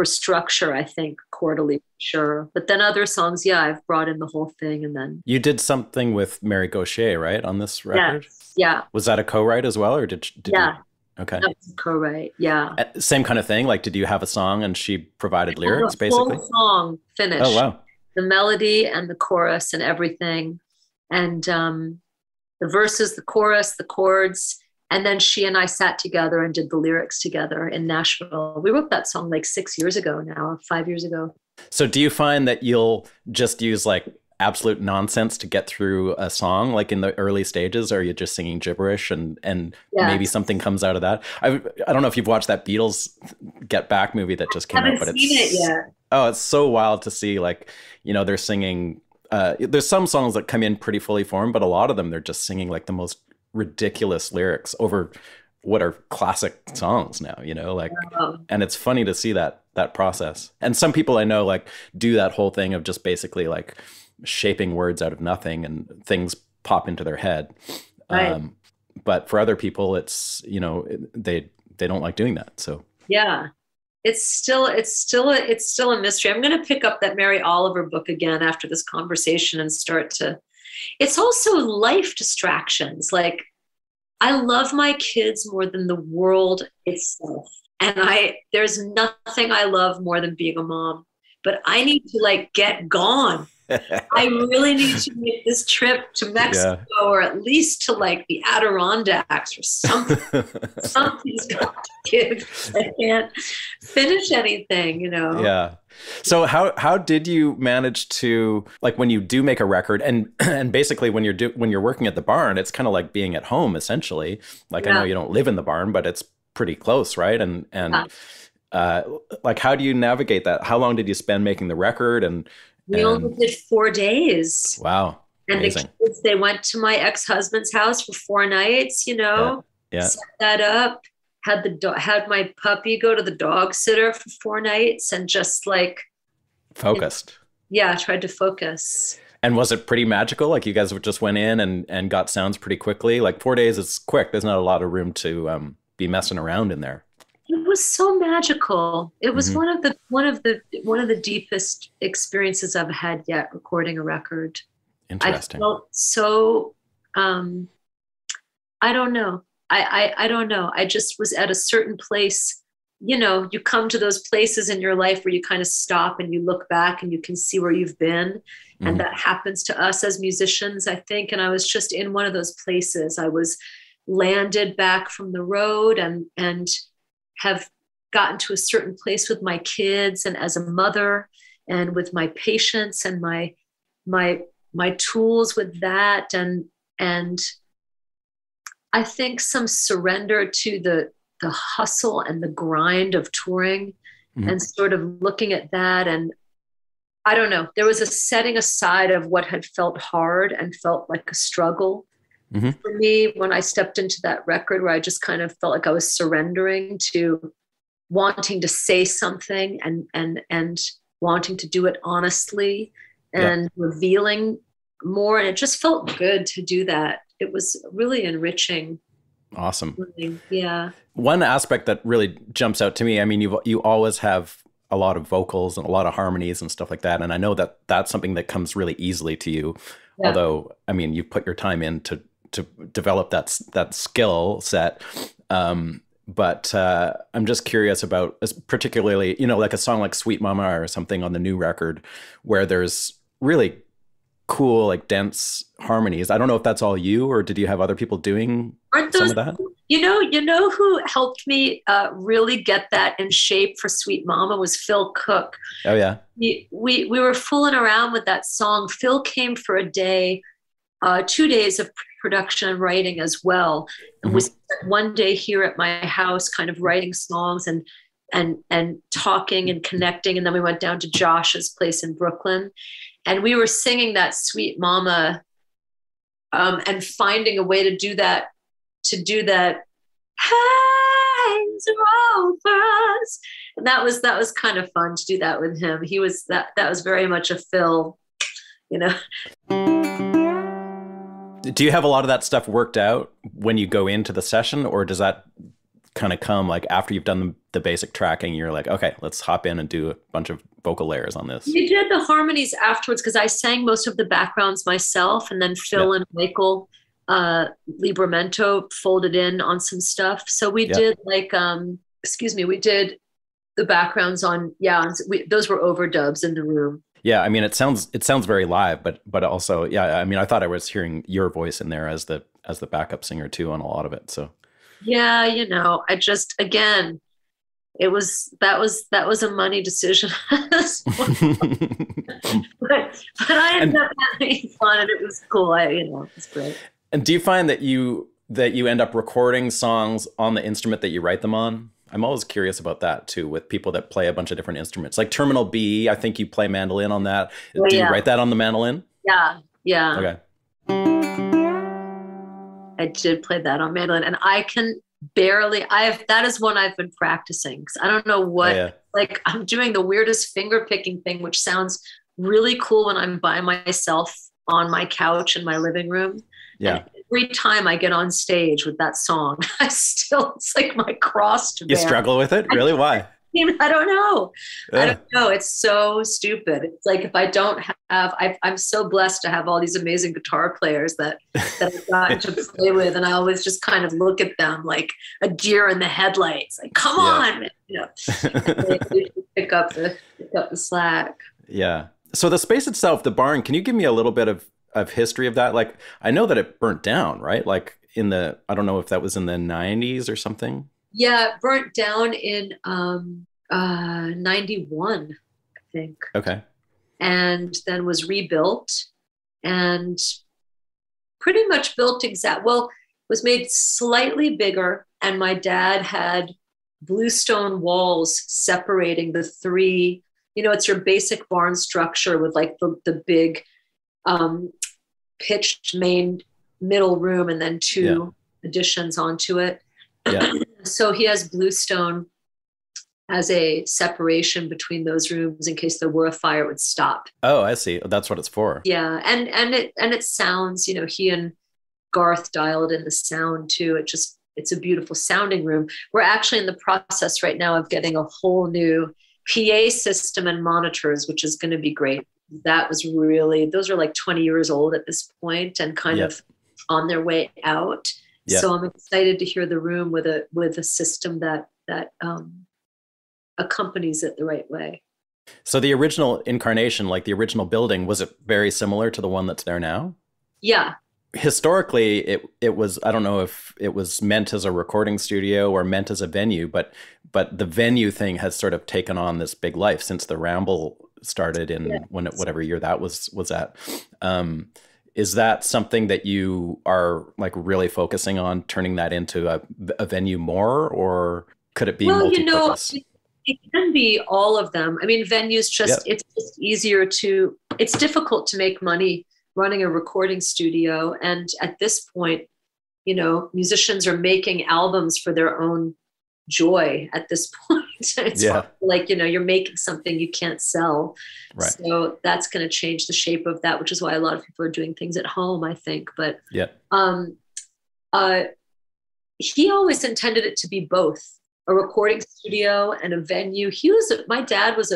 Speaker 2: structure, I think, chordally, sure. But then other songs, I've brought in the whole thing. And then
Speaker 1: you did something with Mary Gauthier, right, on this record?
Speaker 2: Yeah.
Speaker 1: Was that a co-write as well, or did you? Okay.
Speaker 2: That was a co-write. Yeah.
Speaker 1: Same kind of thing. Like, did you have a song and she provided lyrics, basically?
Speaker 2: Whole song finished.
Speaker 1: Oh wow.
Speaker 2: The melody and the chorus and everything, and the verses, the chorus, the chords, And then she and I sat together and did the lyrics together in Nashville. We wrote that song like 6 years ago now, or 5 years ago.
Speaker 1: So do you find that you'll just use like absolute nonsense to get through a song, like in the early stages, or are you just singing gibberish and maybe something comes out of that? I don't know if you've watched that Beatles Get Back movie that just came out, but it's so wild to see, like, you know, they're singing, there's some songs that come in pretty fully formed, but a lot of them, they're just singing like the most ridiculous lyrics over what are classic songs now, you know, like, and it's funny to see that process. And some people I know like do that whole thing of just basically like shaping words out of nothing and things pop into their head.
Speaker 2: Right.
Speaker 1: But for other people, it's, you know, they don't like doing that. So
Speaker 2: yeah, it's still a mystery. I'm going to pick up that Mary Oliver book again after this conversation and start to, it's also life distractions. Like, I love my kids more than the world itself. And there's nothing I love more than being a mom, but I need to like get gone. I really need to make this trip to Mexico or at least to like the Adirondacks or something. Something's got to give. I can't finish anything, you know?
Speaker 1: Yeah. So how did you manage to, like, when you do make a record and basically when you're working at the barn, it's kind of like being at home essentially. Like, I know you don't live in the barn, but it's pretty close, right? And like, how do you navigate that? How long did you spend making the record?
Speaker 2: We only did 4 days.
Speaker 1: Wow. Amazing.
Speaker 2: And the kids, they went to my ex-husband's house for 4 nights, you know, set that up, had my puppy go to the dog sitter for 4 nights and just like
Speaker 1: focused.
Speaker 2: Tried to focus.
Speaker 1: And was it pretty magical? Like, you guys just went in and got sounds pretty quickly? Like, 4 days is quick. There's not a lot of room to be messing around in there.
Speaker 2: It was so magical. It was one of the deepest experiences I've had yet recording a record.
Speaker 1: Interesting.
Speaker 2: I felt so I don't know. I don't know. I just was at a certain place. You know, you come to those places in your life where you kind of stop and you look back and you can see where you've been. And that happens to us as musicians, I think. And I was just in one of those places. I was landed back from the road and have gotten to a certain place with my kids and as a mother and with my patience and my tools with that. And I think some surrender to the hustle and the grind of touring and sort of looking at that. And I don't know, there was a setting aside of what had felt hard and felt like a struggle for me when I stepped into that record, where I just kind of felt like I was surrendering to wanting to say something and wanting to do it honestly and revealing more. And it just felt good to do that. It was really enriching.
Speaker 1: Awesome.
Speaker 2: Yeah.
Speaker 1: One aspect that really jumps out to me, I mean, you always have a lot of vocals and a lot of harmonies and stuff like that. And I know that that's something that comes really easily to you. Yeah. Although, I mean, you put your time in to develop that skill set. But I'm just curious about, particularly, you know, like a song like Sweet Mama or something on the new record, where there's really cool, like dense harmonies. I don't know if that's all you, or did you have other people doing some of that?
Speaker 2: You know who helped me really get that in shape for Sweet Mama was Phil Cook.
Speaker 1: Oh yeah.
Speaker 2: We were fooling around with that song. Phil came for a day, 2 days of production and writing as well. And we spent one day here at my house kind of writing songs and talking and connecting. And then we went down to Josh's place in Brooklyn. And we were singing that Sweet Mama and finding a way to do that, hands are over us. And that was kind of fun to do that with him. He was that was very much a Phil, you know.
Speaker 1: Do you have a lot of that stuff worked out when you go into the session, or does that kind of come like after you've done the basic tracking, you're like, okay, let's hop in and do a bunch of vocal layers on this?
Speaker 2: We did the harmonies afterwards because I sang most of the backgrounds myself, and then Phil and Michael Libramento folded in on some stuff. So we did like, we did the backgrounds on, those were overdubs in the room.
Speaker 1: Yeah, I mean, it sounds very live, but also, I mean, I thought I was hearing your voice in there as the backup singer too on a lot of it. So
Speaker 2: Yeah, I just, again, that was a money decision. but I ended
Speaker 1: And
Speaker 2: up having fun and it was cool. It was great.
Speaker 1: and do you find that you end up recording songs on the instrument that you write them on? I'm always curious about that too, with people that play a bunch of different instruments. Like Terminal B, I think you play mandolin on that.
Speaker 2: Oh,
Speaker 1: Do you
Speaker 2: yeah.
Speaker 1: write that on the mandolin?
Speaker 2: Yeah. Yeah.
Speaker 1: Okay.
Speaker 2: I did play that on mandolin and I can that is one I've been practicing because I don't know
Speaker 1: Oh, yeah.
Speaker 2: like I'm doing the weirdest finger picking thing, which sounds really cool when I'm by myself on my couch in my living room.
Speaker 1: Yeah.
Speaker 2: And every time I get on stage with that song, it's like my cross to
Speaker 1: You
Speaker 2: bear.
Speaker 1: struggle with it? Really? Why?
Speaker 2: I don't know. I
Speaker 1: Yeah.
Speaker 2: don't know. It's so stupid. It's like if I don't I'm so blessed to have all these amazing guitar players that I've gotten to play with, and I always just kind of look at them like a deer in the headlights. Like, come on, they pick up the slack.
Speaker 1: Yeah. So the space itself, the barn, can you give me a little bit of history of that? Like, I know that it burnt down, right? Like I don't know if that was in the 90s or something.
Speaker 2: Yeah, it burnt down in 91, I think.
Speaker 1: Okay.
Speaker 2: And then was rebuilt and pretty much built was made slightly bigger. And my dad had bluestone walls separating the three, it's your basic barn structure with like the big pitched main middle room and then two additions onto it.
Speaker 1: Yeah.
Speaker 2: So he has bluestone as a separation between those rooms in case there were a fire, it would stop.
Speaker 1: Oh, I see. That's what it's for.
Speaker 2: Yeah, and it sounds, he and Garth dialed in the sound too. It's a beautiful sounding room. We're actually in the process right now of getting a whole new PA system and monitors, which is going to be great. Those are like 20 years old at this point and kind of on their way out.
Speaker 1: Yeah.
Speaker 2: So I'm excited to hear the room with a system that accompanies it the right way.
Speaker 1: So the original incarnation, like the original building, was it very similar to the one that's there now?
Speaker 2: Yeah.
Speaker 1: Historically, it was, I don't know if it was meant as a recording studio or meant as a venue, but the venue thing has sort of taken on this big life since the Ramble started in whatever year that was at. Is that something that you are like really focusing on, turning that into a venue more, or could it be multi-purpose?
Speaker 2: It can be all of them. I mean, venues it's just easier it's difficult to make money running a recording studio. And at this point, musicians are making albums for their own joy at this point. It's like, you're making something you can't sell.
Speaker 1: Right.
Speaker 2: So that's going to change the shape of that, which is why a lot of people are doing things at home, I think. But he always intended it to be both a recording studio and a venue. My dad was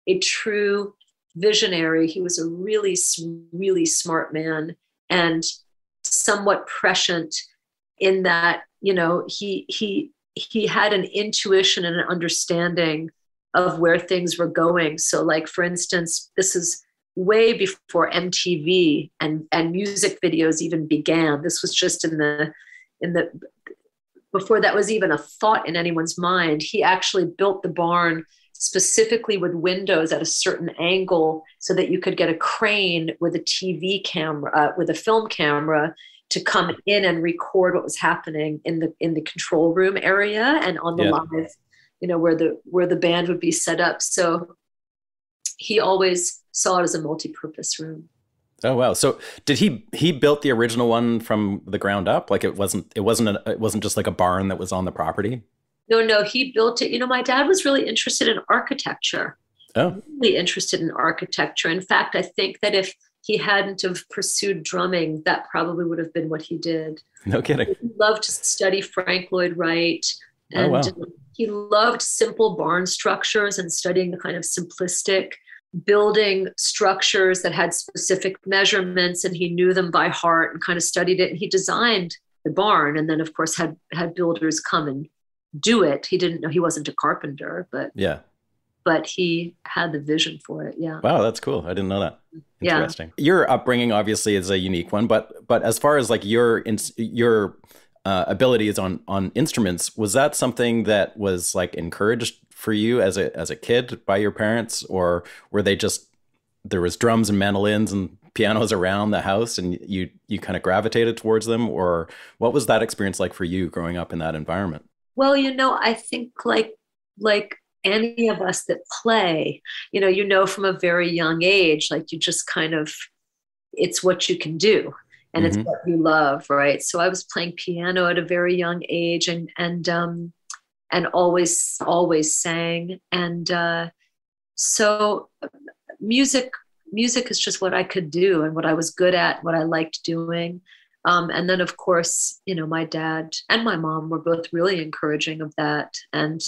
Speaker 2: a true visionary. He was a really, really smart man and somewhat prescient in that, he had an intuition and an understanding of where things were going. So like, for instance, this is way before MTV and music videos even began. This was just before that was even a thought in anyone's mind. He actually built the barn specifically with windows at a certain angle so that you could get a crane with a TV camera, with a film camera, to come in and record what was happening in the control room area and on the live, where the band would be set up. So he always saw it as a multi-purpose room.
Speaker 1: Oh wow! So did he built the original one from the ground up? Like it wasn't just like a barn that was on the property?
Speaker 2: No, he built it. My dad was really interested in architecture.
Speaker 1: Oh,
Speaker 2: really interested in architecture. In fact, I think that if he hadn't have pursued drumming, that probably would have been what he did.
Speaker 1: No kidding.
Speaker 2: He loved to study Frank Lloyd Wright, and he loved simple barn structures and studying the kind of simplistic building structures that had specific measurements, and he knew them by heart and kind of studied it. And he designed the barn, and then of course had builders come and do it. He didn't know, he wasn't a carpenter, but he had the vision for it. Yeah.
Speaker 1: Wow, that's cool. I didn't know that. Interesting. Yeah. Your upbringing obviously is a unique one, but as far as like your abilities on instruments. Was that something that was like encouraged for you as a kid by your parents, or were they just there was drums and mandolins and pianos around the house and you kind of gravitated towards them, or what was that experience like for you growing up in that environment?
Speaker 2: Well, I think like any of us that play, from a very young age, like you just kind of, it's what you can do and it's
Speaker 1: Hmm.
Speaker 2: what you love, right? So I was playing piano at a very young age and always sang. And so music music is just what I could do and what I was good at, what I liked doing. And then, of course, my dad and my mom were both really encouraging of that and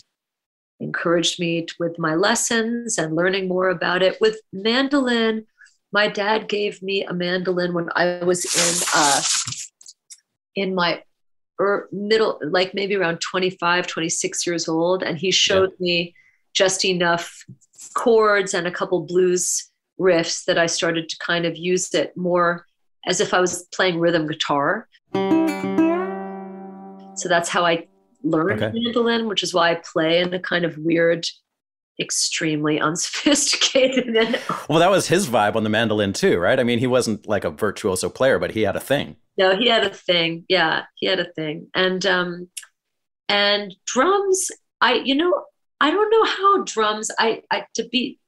Speaker 2: encouraged me with my lessons and learning more about it. With mandolin, my dad gave me a mandolin when I was in my middle, like maybe around 25, 26 years old. And he
Speaker 1: Yeah.
Speaker 2: showed me just enough chords and a couple blues riffs that I started to kind of use it more as if I was playing rhythm guitar. So that's how I learned
Speaker 1: Okay.
Speaker 2: mandolin, which is why I play in a kind of weird, extremely unsophisticated and
Speaker 1: Well, that was his vibe on the mandolin too, right? I mean, he wasn't like a virtuoso player, but he had a thing.
Speaker 2: no, he had a thing. Yeah, he had a thing. And drums, I don't know how drums, I to be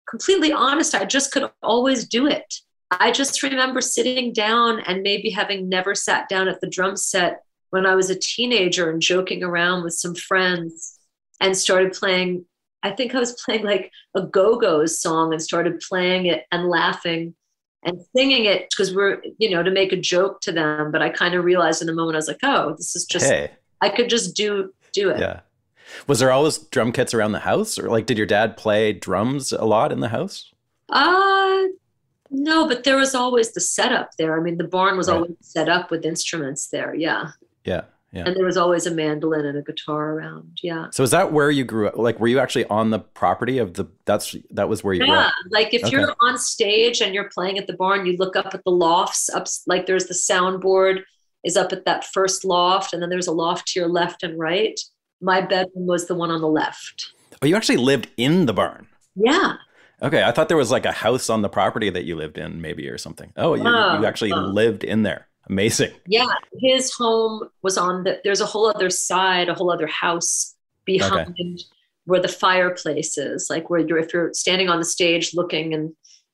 Speaker 2: completely honest, I just could always do it. I just remember sitting down and maybe having never sat down at the drum set when I was a teenager and joking around with some friends and started playing. I think I was playing like a Go-Go's song and started playing it and laughing and singing it because to make a joke to them. But I kind of realized in the moment, I was like, oh, this is just,
Speaker 1: Hey,
Speaker 2: I could just do it.
Speaker 1: yeah. Was there always drum kits around the house, or like did your dad play drums a lot in the house?
Speaker 2: Uh, no, but there was always the setup there. I mean, the barn was
Speaker 1: Right.
Speaker 2: always set up with instruments there. Yeah.
Speaker 1: Yeah. Yeah.
Speaker 2: And there was always a mandolin and a guitar around. Yeah.
Speaker 1: So is that where you grew up? Like, were you actually on the property of that was where you grew
Speaker 2: Yeah.
Speaker 1: up?
Speaker 2: Like if
Speaker 1: Okay.
Speaker 2: you're on stage and you're playing at the barn, you look up at the lofts up, like there's the soundboard is up at that first loft. And then there's a loft to your left and right. My bedroom was the one on the left.
Speaker 1: Oh, you actually lived in the barn.
Speaker 2: Yeah.
Speaker 1: Okay, I thought there was like a house on the property that you lived in, maybe or something. Oh, you
Speaker 2: Oh,
Speaker 1: actually
Speaker 2: oh.
Speaker 1: lived in there. Amazing.
Speaker 2: Yeah, his home was there's a whole other side, a whole other house
Speaker 1: Okay.
Speaker 2: behind where the fireplace is, like if you're standing on the stage looking and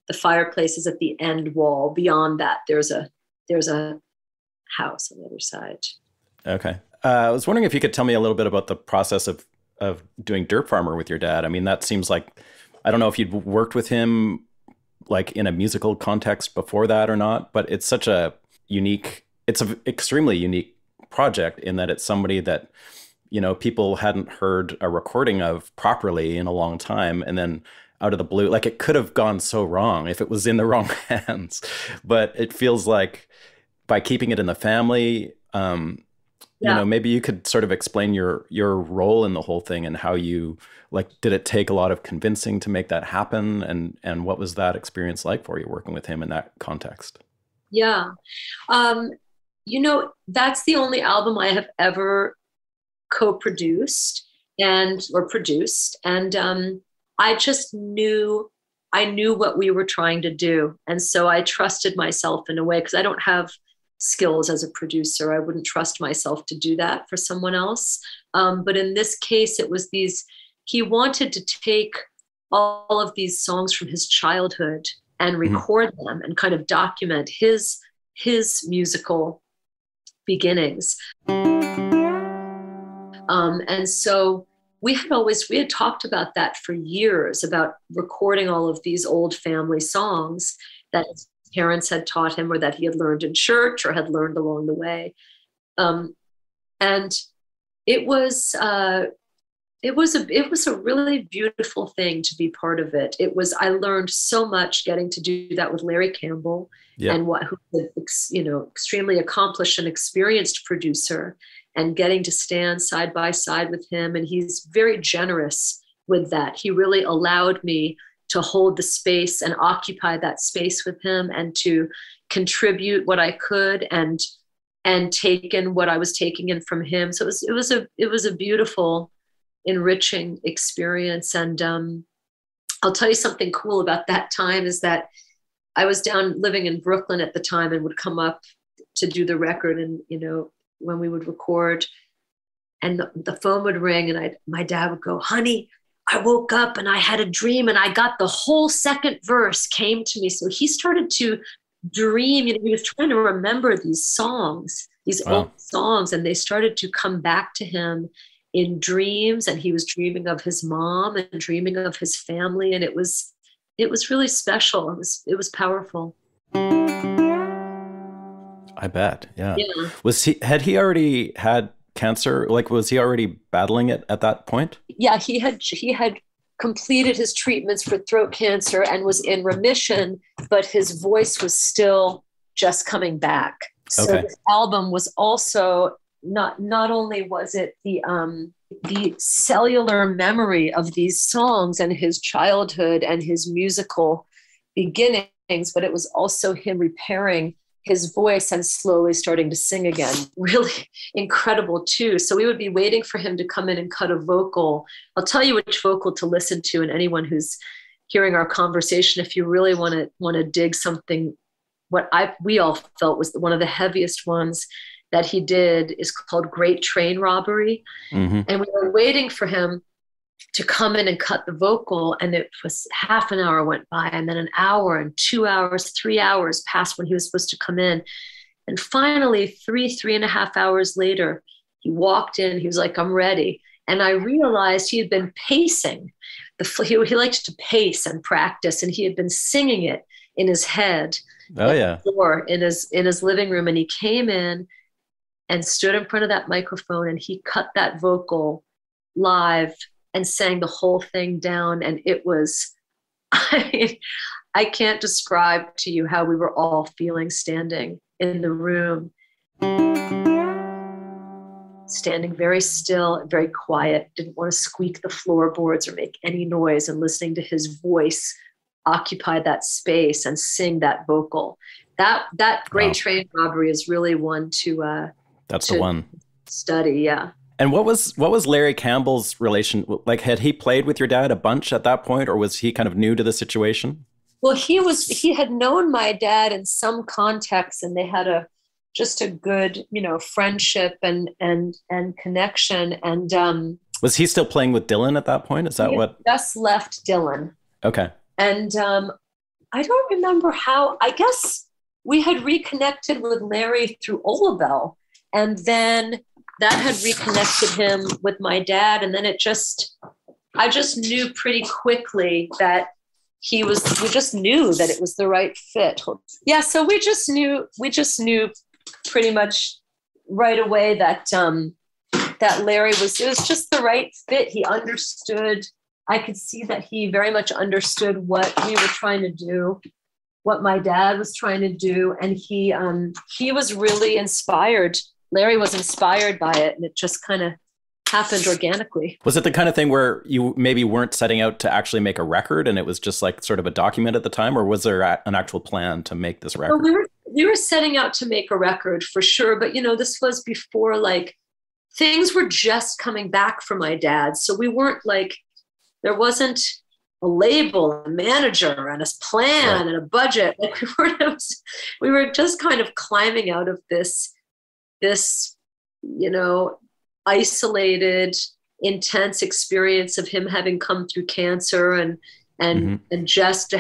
Speaker 2: the fireplace is at the end wall. Beyond that, there's a house on the other side.
Speaker 1: Okay. I was wondering if you could tell me a little bit about the process of doing Dirt Farmer with your dad. I mean, that seems like I don't know if you'd worked with him like in a musical context before that or not, but it's such a it's an extremely unique project in that it's somebody that people hadn't heard a recording of properly in a long time, and then out of the blue, like it could have gone so wrong if it was in the wrong hands, but it feels like by keeping it in the family,
Speaker 2: Yeah.
Speaker 1: maybe you could sort of explain your role in the whole thing and how you like did it take a lot of convincing to make that happen, and what was that experience like for you working with him in that context?
Speaker 2: Yeah. Um, that's the only album I have ever co-produced or produced. And I just I knew what we were trying to do. And so I trusted myself in a way because I don't have skills as a producer. I wouldn't trust myself to do that for someone else. But in this case, he wanted to take all of these songs from his childhood and
Speaker 1: Hmm.
Speaker 2: record them and kind of document his musical beginnings. And so we had talked about that for years, about recording all of these old family songs that his parents had taught him or that he had learned in church or had learned along the way. Um, and it was it was a really beautiful thing to be part of it. I learned so much getting to do that with Larry Campbell
Speaker 1: Yeah.
Speaker 2: and who's extremely accomplished and experienced producer, and getting to stand side by side with him. And he's very generous with that. He really allowed me to hold the space and occupy that space with him and to contribute what I could. And and taken what I was taking in from him. So it was a beautiful, enriching experience. And I'll tell you something cool about that time is that I was down living in Brooklyn at the time and would come up to do the record. And, when we would record and the phone would ring and my dad would go, honey, I woke up and I had a dream and I got the whole second verse came to me. So he started to dream, he was trying to remember these songs, these old songs, and they started to come back to him in dreams. And he was dreaming of his mom and dreaming of his family. And it was really special. It was powerful.
Speaker 1: I bet. Yeah. Had he already had cancer? Like, was he already battling it at that point?
Speaker 2: Yeah, he had completed his treatments for throat cancer and was in remission, but his voice was still just coming back. So this album was also not only was it the cellular memory of these songs and his childhood and his musical beginnings, but it was also him repairing his voice and slowly starting to sing again. Really incredible too. So we would be waiting for him to come in and cut a vocal. I'll tell you which vocal to listen to, and anyone who's hearing our conversation, if you really want to dig something, we all felt was one of the heaviest ones that he did is called Great Train Robbery. Mm-hmm. And we were waiting for him to come in and cut the vocal, and it was half an hour went by, and then an hour and 2 hours, 3 hours passed when he was supposed to come in. And finally, three and a half hours later, he walked in, he was like, I'm ready. And I realized he had been pacing. He liked to pace and practice, and he had been singing it in his head. Floor in his living room. And he came in and stood in front of that microphone, and he cut that vocal live and sang the whole thing down. And it was, I can't describe to you how we were all feeling standing in the room, standing very still, very quiet, didn't want to squeak the floorboards or make any noise, and listening to his voice occupy that space and sing that vocal. That Great Train Robbery is really one to
Speaker 1: the one
Speaker 2: study. Yeah.
Speaker 1: And what was Larry Campbell's relation? Like, had he played with your dad a bunch at that point, or was he kind of new to the situation?
Speaker 2: Well, he had known my dad in some context, and they had just a good, friendship and connection. And
Speaker 1: was he still playing with Dylan at that point? Is that what?
Speaker 2: Just left Dylan.
Speaker 1: Okay.
Speaker 2: And I don't remember how. I guess we had reconnected with Larry through Olabelle, and then that had reconnected him with my dad. And then I just knew pretty quickly that we just knew that it was the right fit. Yeah. So we just knew pretty much right away that Larry it was just the right fit. He understood. I could see that he very much understood what we were trying to do, what my dad was trying to do. And he was really inspired. Larry was inspired by it, and it just kind of happened organically.
Speaker 1: Was it the kind of thing where you maybe weren't setting out to actually make a record, and it was just like sort of a document at the time, or was there an actual plan to make this record?
Speaker 2: Well, we were setting out to make a record for sure, but this was before things were just coming back for my dad, so we weren't there wasn't a label, a manager, and a plan and a budget. We were just kind of climbing out of this isolated, intense experience of him having come through cancer and just,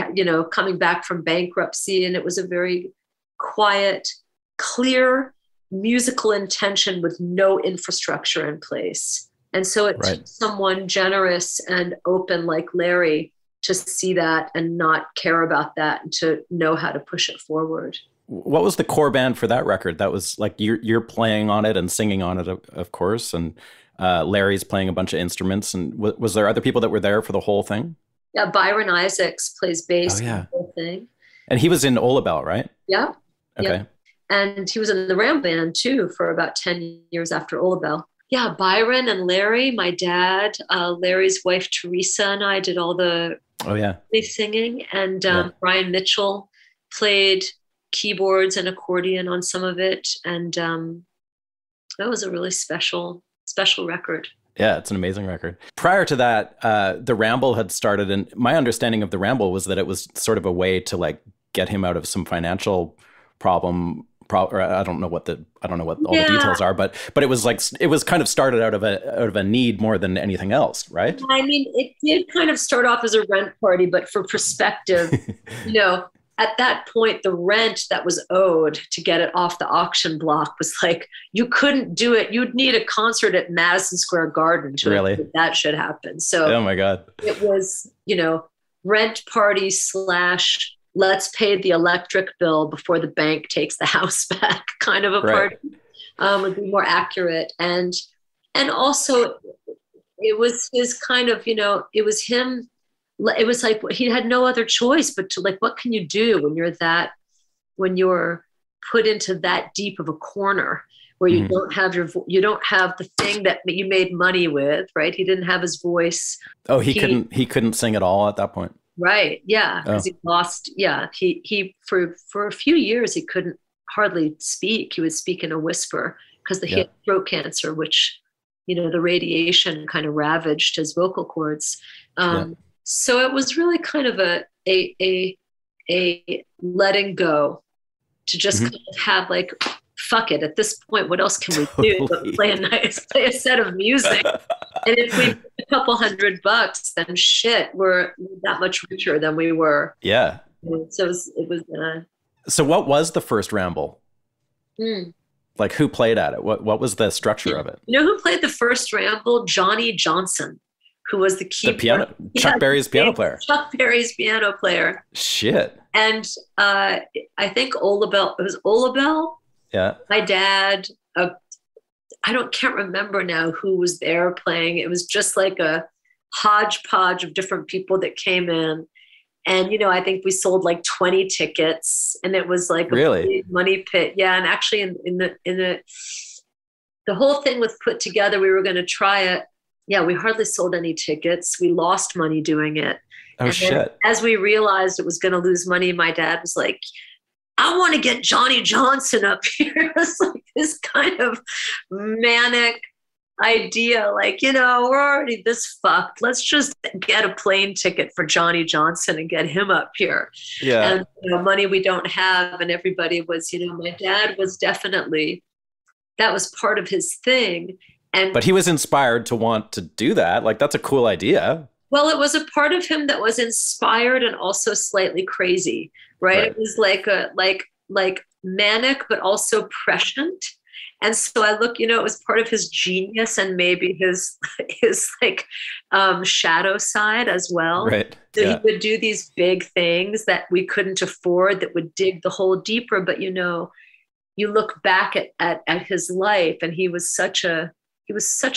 Speaker 2: coming back from bankruptcy. And it was a very quiet, clear musical intention with no infrastructure in place. And so it took someone generous and open like Larry to see that and not care about that and to know how to push it forward.
Speaker 1: What was the core band for that record? That was like you're playing on it and singing on it, of course, and Larry's playing a bunch of instruments. And was there other people that were there for the whole thing?
Speaker 2: Yeah, Byron Isaacs plays bass in the whole thing.
Speaker 1: And he was in Olabelle, right?
Speaker 2: Yeah.
Speaker 1: Okay.
Speaker 2: Yeah. And he was in the Ramble Band too for about 10 years after Olabelle. Yeah, Byron and Larry, my dad, Larry's wife Teresa, and I did all the singing. And Brian Mitchell played keyboards and accordion on some of it. And that was a really special record.
Speaker 1: Yeah, it's an amazing record. Prior to that, the Ramble had started, and my understanding of the Ramble was that it was sort of a way to like get him out of some financial problem. Or I don't know what all the details are, but it was kind of started out of a need more than anything else, right?
Speaker 2: I mean, it did kind of start off as a rent party, but for perspective, at that point, the rent that was owed to get it off the auction block was like, you couldn't do it. You'd need a concert at Madison Square Garden to make that shit happen. So,
Speaker 1: oh my God,
Speaker 2: it was, rent party / let's pay the electric bill before the bank takes the house back kind of a party, would be more accurate. And also it was his kind of, it was him. It was like he had no other choice but to like, what can you do when you're put into that deep of a corner where you don't have the thing that you made money with, right? He didn't have his voice. Oh, he
Speaker 1: couldn't sing at all at that point.
Speaker 2: Right. Yeah. Because he lost. Yeah. He for a few years, he couldn't hardly speak. He would speak in a whisper because he had throat cancer, which, the radiation kind of ravaged his vocal cords. So it was really kind of a letting go to just kind of have like, fuck it. At this point, what else can we do but play a set of music? And if we a couple $100, then shit, we're that much richer than we were.
Speaker 1: Yeah.
Speaker 2: So it was.
Speaker 1: So what was the first Ramble? Like who played at it? What was the structure of it?
Speaker 2: You know who played the first Ramble? Johnny Johnson, who was the keyboard.
Speaker 1: The piano, Chuck Berry's piano player.
Speaker 2: Chuck Berry's piano player.
Speaker 1: Shit.
Speaker 2: And I think Olabelle. It was Olabelle.
Speaker 1: Yeah.
Speaker 2: My dad. Can't remember now who was there playing. It was just like a hodgepodge of different people that came in. And, I think we sold like 20 tickets and it was like a big money pit. Yeah. And actually in the whole thing was put together, we were going to try it. Yeah. We hardly sold any tickets. We lost money doing it.
Speaker 1: Oh, and shit.
Speaker 2: As we realized it was going to lose money, my dad was like, I want to get Johnny Johnson up here. It's like this kind of manic idea. Like, we're already this fucked. Let's just get a plane ticket for Johnny Johnson and get him up here.
Speaker 1: Yeah.
Speaker 2: And, money we don't have. And everybody was, my dad was definitely, that was part of his thing.
Speaker 1: But he was inspired to want to do that. Like, that's a cool idea.
Speaker 2: Well, it was a part of him that was inspired and also slightly crazy, right? It was like manic, but also prescient. And so I look, it was part of his genius and maybe his shadow side as well.
Speaker 1: Right.
Speaker 2: So he would do these big things that we couldn't afford that would dig the hole deeper. But, you look back at his life and he was such an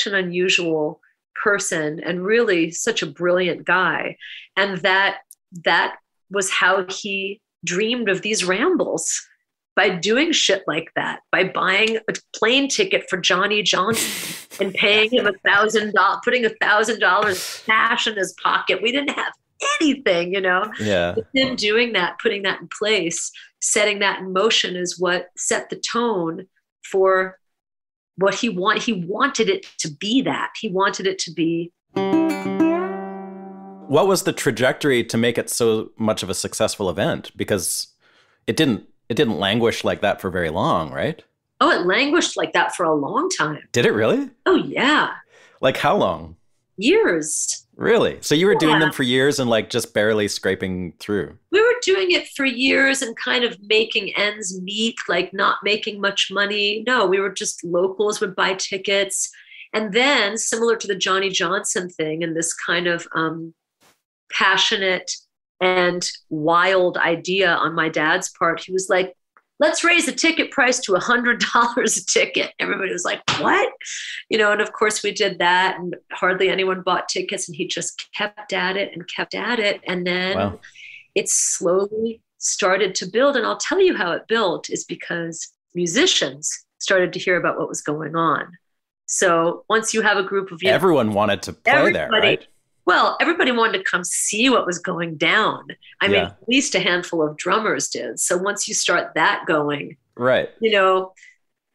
Speaker 2: unusual person and really such a brilliant guy. And that was how he dreamed of these rambles, by doing shit like that, by buying a plane ticket for Johnny Johnson and paying him $1,000, putting $1,000 cash in his pocket. We didn't have anything,
Speaker 1: Yeah.
Speaker 2: With him doing that, putting that in place, setting that in motion is what set the tone for what he wanted. He wanted it to be that. He wanted it to be.
Speaker 1: What was the trajectory to make it so much of a successful event? Because it didn't languish like that for very long, right?
Speaker 2: Oh, it languished like that for a long time.
Speaker 1: Did it really?
Speaker 2: Oh, yeah.
Speaker 1: Like how long?
Speaker 2: Years.
Speaker 1: Really? So you were doing them for years and like just barely scraping through?
Speaker 2: We were doing it for years and kind of making ends meet, like not making much money. No, we were just locals would buy tickets. And then similar to the Johnny Johnson thing and this kind of passionate and wild idea on my dad's part, he was like, let's raise the ticket price to $100 a ticket. Everybody was like, what? And of course we did that and hardly anyone bought tickets and he just kept at it and kept at it. And then it slowly started to build. And I'll tell you how it built is because musicians started to hear about what was going on. So once you have a group of
Speaker 1: everyone wanted to play there, right?
Speaker 2: Well, everybody wanted to come see what was going down. I mean, at least a handful of drummers did. So once you start that going,
Speaker 1: right,
Speaker 2: you know,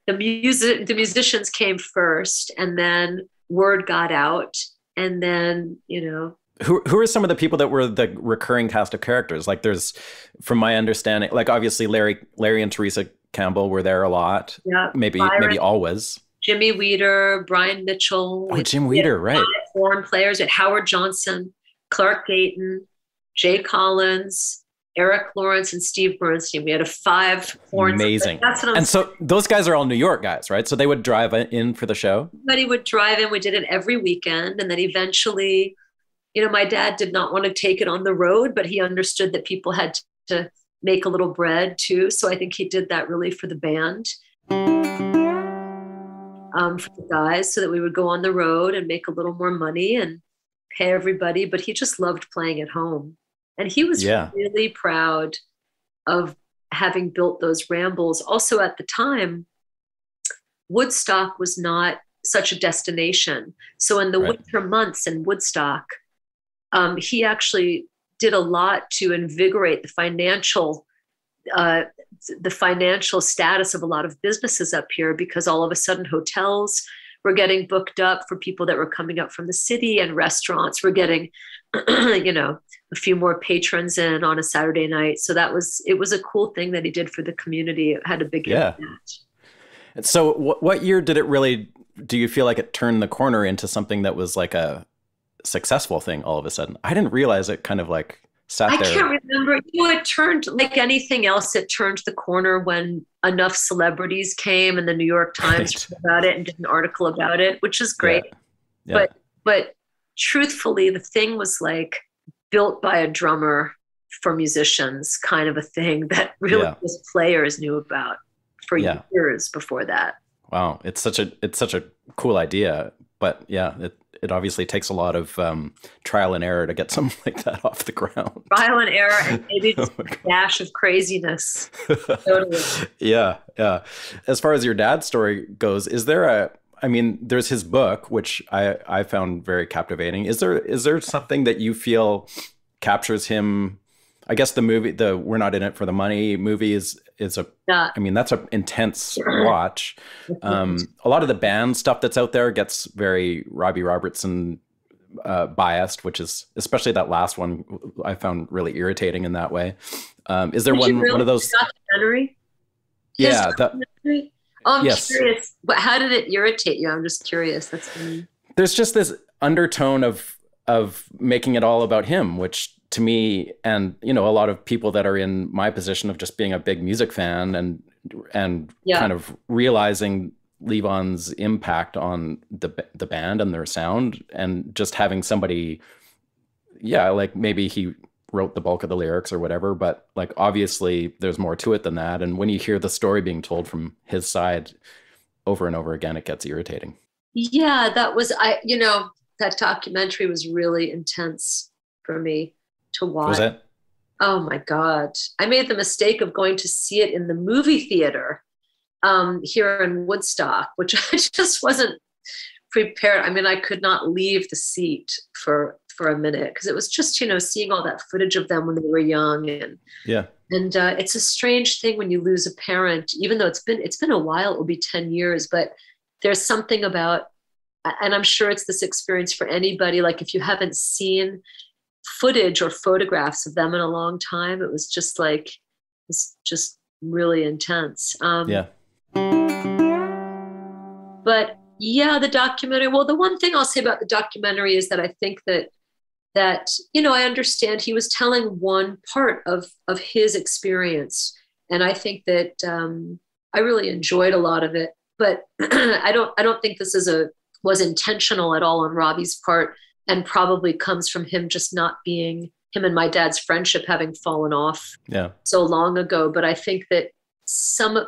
Speaker 2: the musicians came first, and then word got out, and then, you know.
Speaker 1: Who are some of the people that were the recurring cast of characters? Like, there's, from my understanding, like obviously Larry and Teresa Campbell were there a lot.
Speaker 2: Yeah,
Speaker 1: maybe always.
Speaker 2: Jimmy Weeder, Brian Mitchell.
Speaker 1: Oh, Jim Weeder, right.
Speaker 2: Horn players at Howard Johnson, Clark Gayton, Jay Collins, Eric Lawrence, and Steve Bernstein. We had a 5 horns.
Speaker 1: Amazing. And so those guys are all New York guys, right? So they would drive in for the show?
Speaker 2: Everybody would drive in. We did it every weekend. And then eventually, you know, my dad did not want to take it on the road, but he understood that people had to make a little bread too. So I think he did that really for the band. For the guys, so that we would go on the road and make a little more money and pay everybody. But he just loved playing at home. And he was really proud of having built those rambles. Also at the time, Woodstock was not such a destination. So in the winter months in Woodstock, he actually did a lot to invigorate the financial status of a lot of businesses up here, because all of a sudden hotels were getting booked up for people that were coming up from the city, and restaurants were getting, you know, a few more patrons in on a Saturday night. So it was a cool thing that he did for the community. It had a big impact.
Speaker 1: So what year did it really, do you feel like it turned the corner into something that was like a successful thing all of a sudden? I didn't realize it kind of like sat there.
Speaker 2: I can't remember. You know, it turned like anything else. It turned the corner when enough celebrities came and the New York Times wrote about it and did an article about it, which is great.
Speaker 1: Yeah.
Speaker 2: But truthfully, the thing was like built by a drummer for musicians, kind of a thing that really just players knew about for years before that.
Speaker 1: Wow, it's such a cool idea, but it obviously takes a lot of trial and error to get something like that off the ground. Trial
Speaker 2: and error, and maybe just a dash of craziness. Totally.
Speaker 1: Yeah. As far as your dad's story goes, is there there's his book, which I found very captivating. Is there something that you feel captures him? I guess the movie, the We're Not In It for the Money movie is that's an intense watch. A lot of the band stuff that's out there gets very Robbie Robertson biased, which is, especially that last one, I found really irritating in that way. Is there one of those?
Speaker 2: Documentary?
Speaker 1: Yeah.
Speaker 2: I'm curious. How did it irritate you? I'm just curious.
Speaker 1: There's just this undertone of making it all about him, which to me, and you know, a lot of people that are in my position of just being a big music fan and kind of realizing Levon's impact on the band and their sound, and just having somebody, like maybe he wrote the bulk of the lyrics or whatever, but like obviously there's more to it than that. And when you hear the story being told from his side over and over again, it gets irritating.
Speaker 2: Yeah, that documentary was really intense for me to watch.
Speaker 1: Was it?
Speaker 2: Oh my God. I made the mistake of going to see it in the movie theater here in Woodstock, which I just wasn't prepared. I mean, I could not leave the seat for a minute, because it was just, seeing all that footage of them when they were young. And it's a strange thing when you lose a parent, even though it's been a while. It will be 10 years, but there's something about, and I'm sure it's this experience for anybody, like if you haven't seen footage or photographs of them in a long time, it was just really intense. But the documentary, well, the one thing I'll say about the documentary is that I think that I understand he was telling one part of his experience. And I think that I really enjoyed a lot of it, but I don't think this was intentional at all on Robbie's part, and probably comes from him just not being, him and my dad's friendship having fallen off so long ago. But I think that some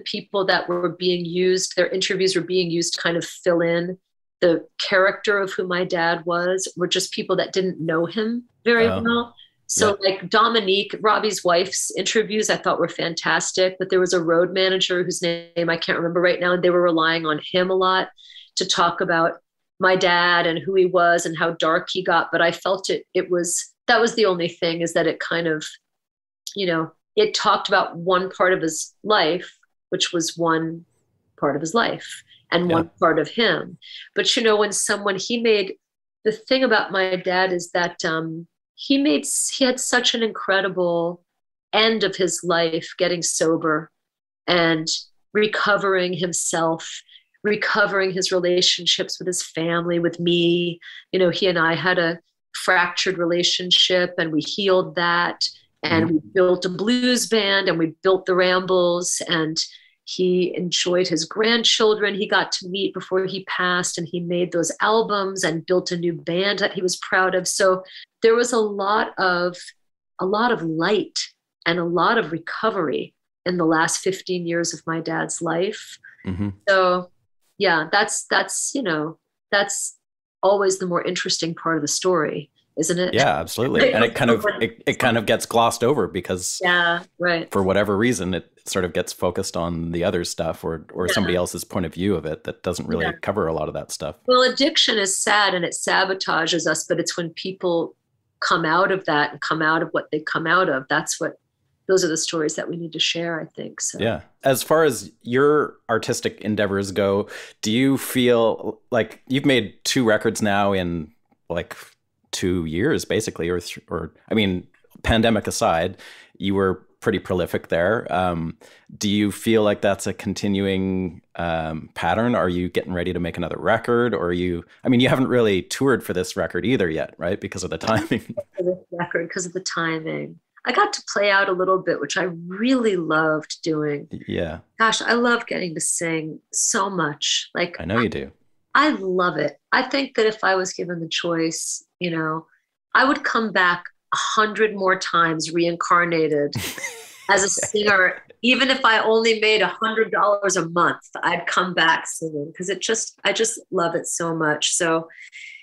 Speaker 2: people that were being used, their interviews were being used to kind of fill in the character of who my dad was, were just people that didn't know him very well. So like Dominique, Robbie's wife's interviews, I thought were fantastic, but there was a road manager whose name I can't remember right now, and they were relying on him a lot to talk about my dad and who he was and how dark he got. But I felt that was the only thing, is that it kind of, it talked about one part of his life, which was one part of his life and one part of him. But, the thing about my dad is that he had such an incredible end of his life, getting sober and recovering himself, recovering his relationships with his family, with me. He and I had a fractured relationship, and we healed that. And we built a blues band, and we built the Rambles, and he enjoyed his grandchildren he got to meet before he passed, and he made those albums and built a new band that he was proud of. So there was a lot of light and a lot of recovery in the last 15 years of my dad's life. Mm-hmm. So yeah, that's always the more interesting part of the story, isn't it?
Speaker 1: Yeah, absolutely. And it kind of gets glossed over because for whatever reason, it sort of gets focused on the other stuff or somebody else's point of view of it that doesn't really cover a lot of that stuff.
Speaker 2: Well, addiction is sad and it sabotages us, but it's when people come out of that and come out of what they come out of. Those are the stories that we need to share, I think. So.
Speaker 1: Yeah. As far as your artistic endeavors go, do you feel like you've made 2 records now in like 2 years, basically, or I mean, pandemic aside, you were pretty prolific there. Do you feel like that's a continuing pattern? Are you getting ready to make another record, or you haven't really toured for this record either yet, right? Because of the timing.
Speaker 2: Because of the timing. I got to play out a little bit, which I really loved doing.
Speaker 1: Yeah.
Speaker 2: Gosh, I love getting to sing so much. Like,
Speaker 1: I know you do.
Speaker 2: I love it. I think that if I was given the choice, I would come back 100 more times reincarnated as a singer. Even if I only made $100 a month, I'd come back singing because I just love it so much. So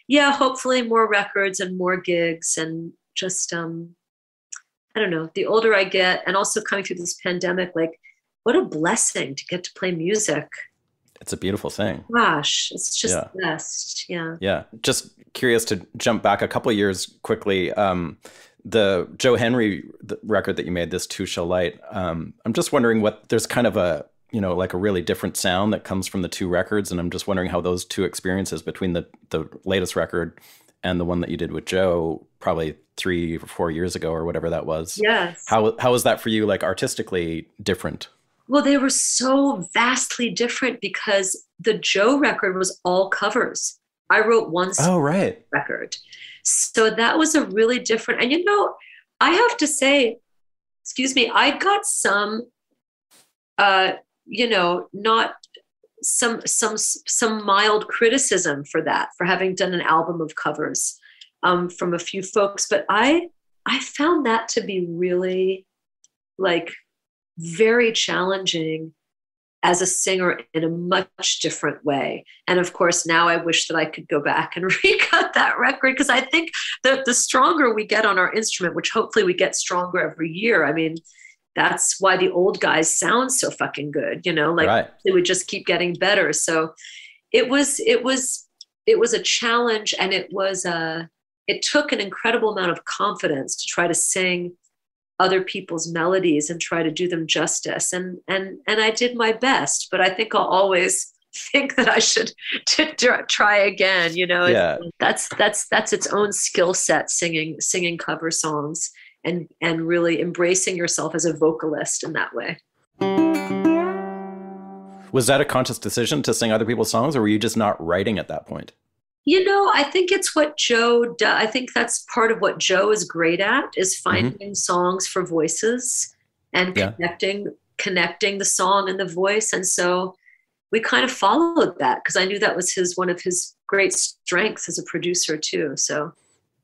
Speaker 2: yeah, hopefully more records and more gigs, and just, I don't know, the older I get, and also coming through this pandemic, like, what a blessing to get to play music.
Speaker 1: It's a beautiful thing.
Speaker 2: Gosh, it's just the best. Yeah.
Speaker 1: Yeah. Just curious to jump back a couple of years quickly. The Joe Henry record that you made, This Too Shall Light. I'm just wondering there's kind of a, like a really different sound that comes from the 2 records. And I'm just wondering how those 2 experiences between the latest record and the one that you did with Joe probably 3 or 4 years ago or whatever that was.
Speaker 2: Yes.
Speaker 1: How was that for you, like artistically different?
Speaker 2: Well, they were so vastly different because the Joe record was all covers. I wrote one record. So that was a really different, and I have to say, I got some, not some mild criticism for that, for having done an album of covers from a few folks. But I found that to be really like very challenging as a singer in a much different way. And of course, now I wish that I could go back and recut that record, because I think that the stronger we get on our instrument, which hopefully we get stronger every year. I mean, that's why the old guys sound so fucking good, They would just keep getting better. So it was a challenge, and it took an incredible amount of confidence to try to sing other people's melodies and try to do them justice. And I did my best, but I think I'll always think that I should try again. That's its own skill set, singing cover songs and really embracing yourself as a vocalist in that way.
Speaker 1: Was that a conscious decision to sing other people's songs, or were you just not writing at that point?
Speaker 2: I think it's what Joe does. I think that's part of what Joe is great at, is finding songs for voices and connecting the song and the voice. And so we kind of followed that, because I knew that was one of his great strengths as a producer too. So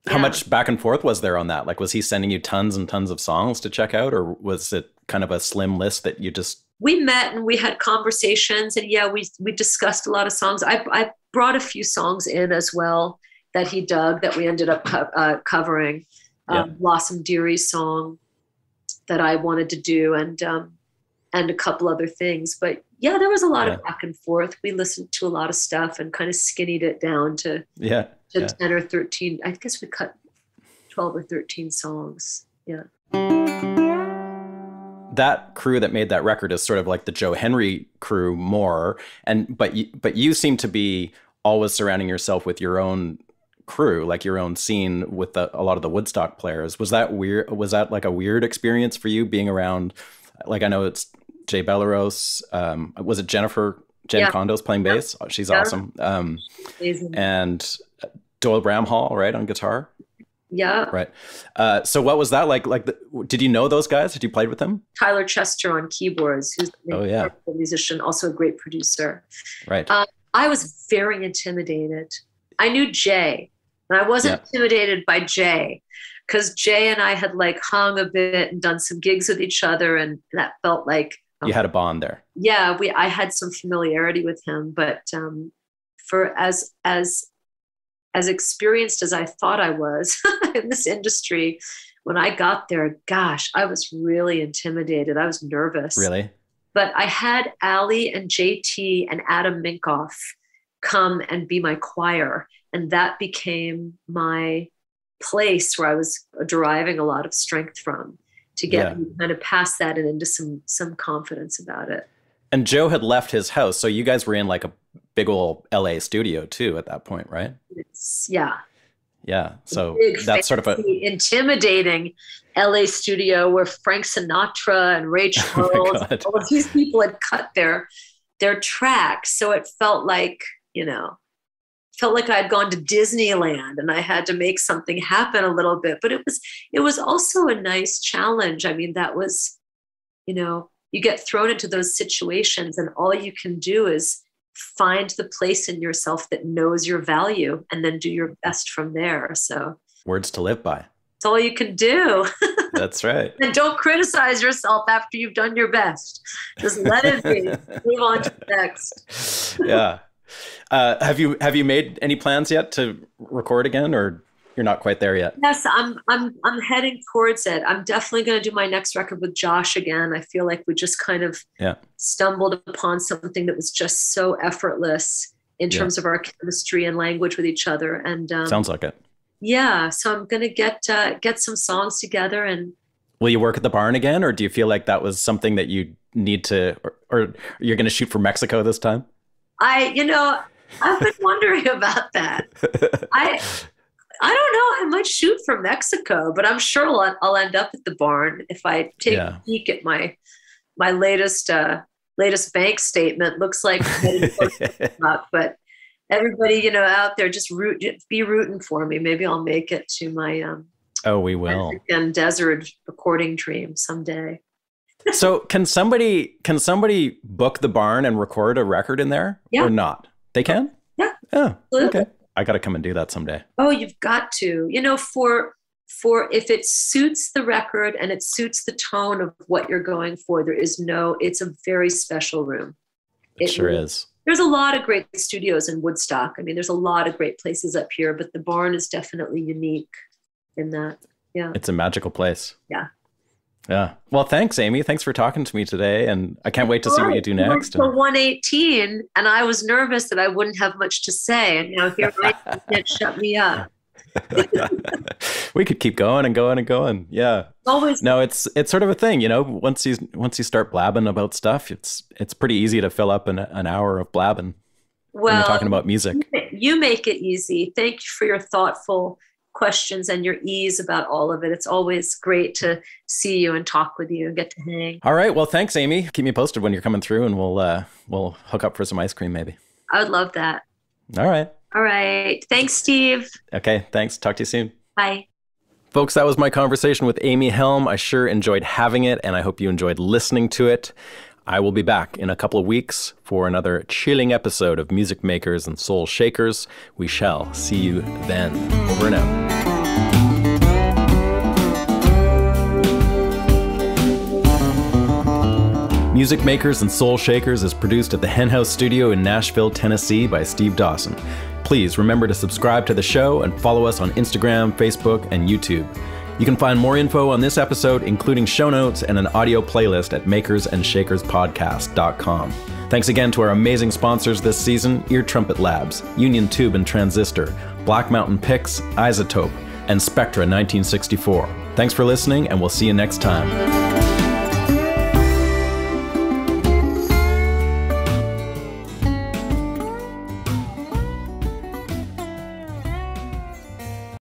Speaker 1: how much back and forth was there on that? Like, was he sending you tons and tons of songs to check out, or was it kind of a slim list that you just...
Speaker 2: We met and we had conversations, and we discussed a lot of songs. I brought a few songs in as well that he dug, that we ended up covering. Blossom Deary's song that I wanted to do. And and a couple other things. But yeah, there was a lot of back and forth. We listened to a lot of stuff and kind of skinnied it down to 10 or 13. I guess we cut 12 or 13 songs. Yeah.
Speaker 1: That crew that made that record is sort of like the Joe Henry crew more. But you seem to be always surrounding yourself with your own crew, like your own scene with a lot of the Woodstock players. Was that weird? Was that like a weird experience for you being around? Like, I know it's Jay Belleros. Was it Jen Condos playing bass? Oh, she's awesome. And Doyle Bramhall, right, on guitar.
Speaker 2: Yeah.
Speaker 1: Right. So what was that like? Did you know those guys? Had you played with them?
Speaker 2: Tyler Chester on keyboards, who's a musician, also a great producer.
Speaker 1: Right.
Speaker 2: I was very intimidated. I knew Jay, and I wasn't intimidated by Jay, because Jay and I had like hung a bit and done some gigs with each other, and that felt like
Speaker 1: you had a bond there.
Speaker 2: Yeah, I had some familiarity with him, but for as experienced as I thought I was in this industry, when I got there, gosh, I was really intimidated. I was nervous.
Speaker 1: Really? But
Speaker 2: I had Ali and JT and Adam Minkoff come and be my choir, and that became my place where I was deriving a lot of strength from, to get me kind of past that and into some confidence about it.
Speaker 1: And Joe had left his house, so you guys were in like a big old LA studio too at that point, right? Yeah. So that's sort of a intimidating
Speaker 2: LA studio where Frank Sinatra and Ray Charles, all of these people had cut their tracks. So it felt like, I'd gone to Disneyland and I had to make something happen a little bit. But it was also a nice challenge. I mean, that was, you get thrown into those situations and all you can do is find the place in yourself that knows your value and then do your best from there. So
Speaker 1: words to live by.
Speaker 2: It's all you can do.
Speaker 1: That's right.
Speaker 2: And don't criticize yourself after you've done your best. Just let it be. Move on to the next.
Speaker 1: Yeah. Have you made any plans yet to record again, or you're not quite there yet?
Speaker 2: Yes, I'm heading towards it. I'm definitely going to do my next record with Josh again. I feel like we just kind of stumbled upon something that was just so effortless in terms of our chemistry and language with each other. And
Speaker 1: sounds like it.
Speaker 2: Yeah, so I'm going to get some songs together. And
Speaker 1: will you work at the barn again, or do you feel like that was something that you need to, or you're going to shoot for Mexico this time?
Speaker 2: I've been wondering about that. I don't know. I might shoot for Mexico, but I'm sure I'll end up at the barn if I take a peek at my latest bank statement. Looks like, but everybody, out there, just be rooting for me. Maybe I'll make it to my
Speaker 1: we will
Speaker 2: Mexican desert recording dream someday.
Speaker 1: So can somebody book the barn and record a record in there or not? They can?
Speaker 2: Yeah.
Speaker 1: Oh, okay. I got to come and do that someday.
Speaker 2: Oh, you've got to. For if it suits the record and it suits the tone of what you're going for, it's a very special room.
Speaker 1: It sure is.
Speaker 2: There's a lot of great studios in Woodstock. I mean, there's a lot of great places up here, but the barn is definitely unique in that. Yeah.
Speaker 1: It's a magical place.
Speaker 2: Yeah.
Speaker 1: Yeah. Well, thanks, Amy. Thanks for talking to me today. And I can't wait to see what you do next.
Speaker 2: For 118, and I was nervous that I wouldn't have much to say. And here I am, you can't shut me up.
Speaker 1: We could keep going and going and going. Yeah.
Speaker 2: Always.
Speaker 1: No, it's sort of a thing, once you start blabbing about stuff, it's pretty easy to fill up an hour of blabbing when you're talking about music.
Speaker 2: You make it easy. Thank you for your thoughtful questions and your ease about all of it. It's always great to see you and talk with you and get to hang.
Speaker 1: All right. Well, thanks, Amy. Keep me posted when you're coming through, and we'll hook up for some ice cream maybe.
Speaker 2: I would love that.
Speaker 1: All right.
Speaker 2: All right. Thanks, Steve.
Speaker 1: Okay. Thanks. Talk to you soon.
Speaker 2: Bye.
Speaker 1: Folks, that was my conversation with Amy Helm. I sure enjoyed having it, and I hope you enjoyed listening to it. I will be back in a couple of weeks for another chilling episode of Music Makers and Soul Shakers. We shall see you then. Over and out. Music Makers and Soul Shakers is produced at the Hen House Studio in Nashville, Tennessee by Steve Dawson. Please remember to subscribe to the show and follow us on Instagram, Facebook, and YouTube. You can find more info on this episode, including show notes and an audio playlist at makersandshakerspodcast.com. Thanks again to our amazing sponsors this season, Ear Trumpet Labs, Union Tube and Transistor, Black Mountain Picks, Isotope, and Spectra 1964. Thanks for listening, and we'll see you next time.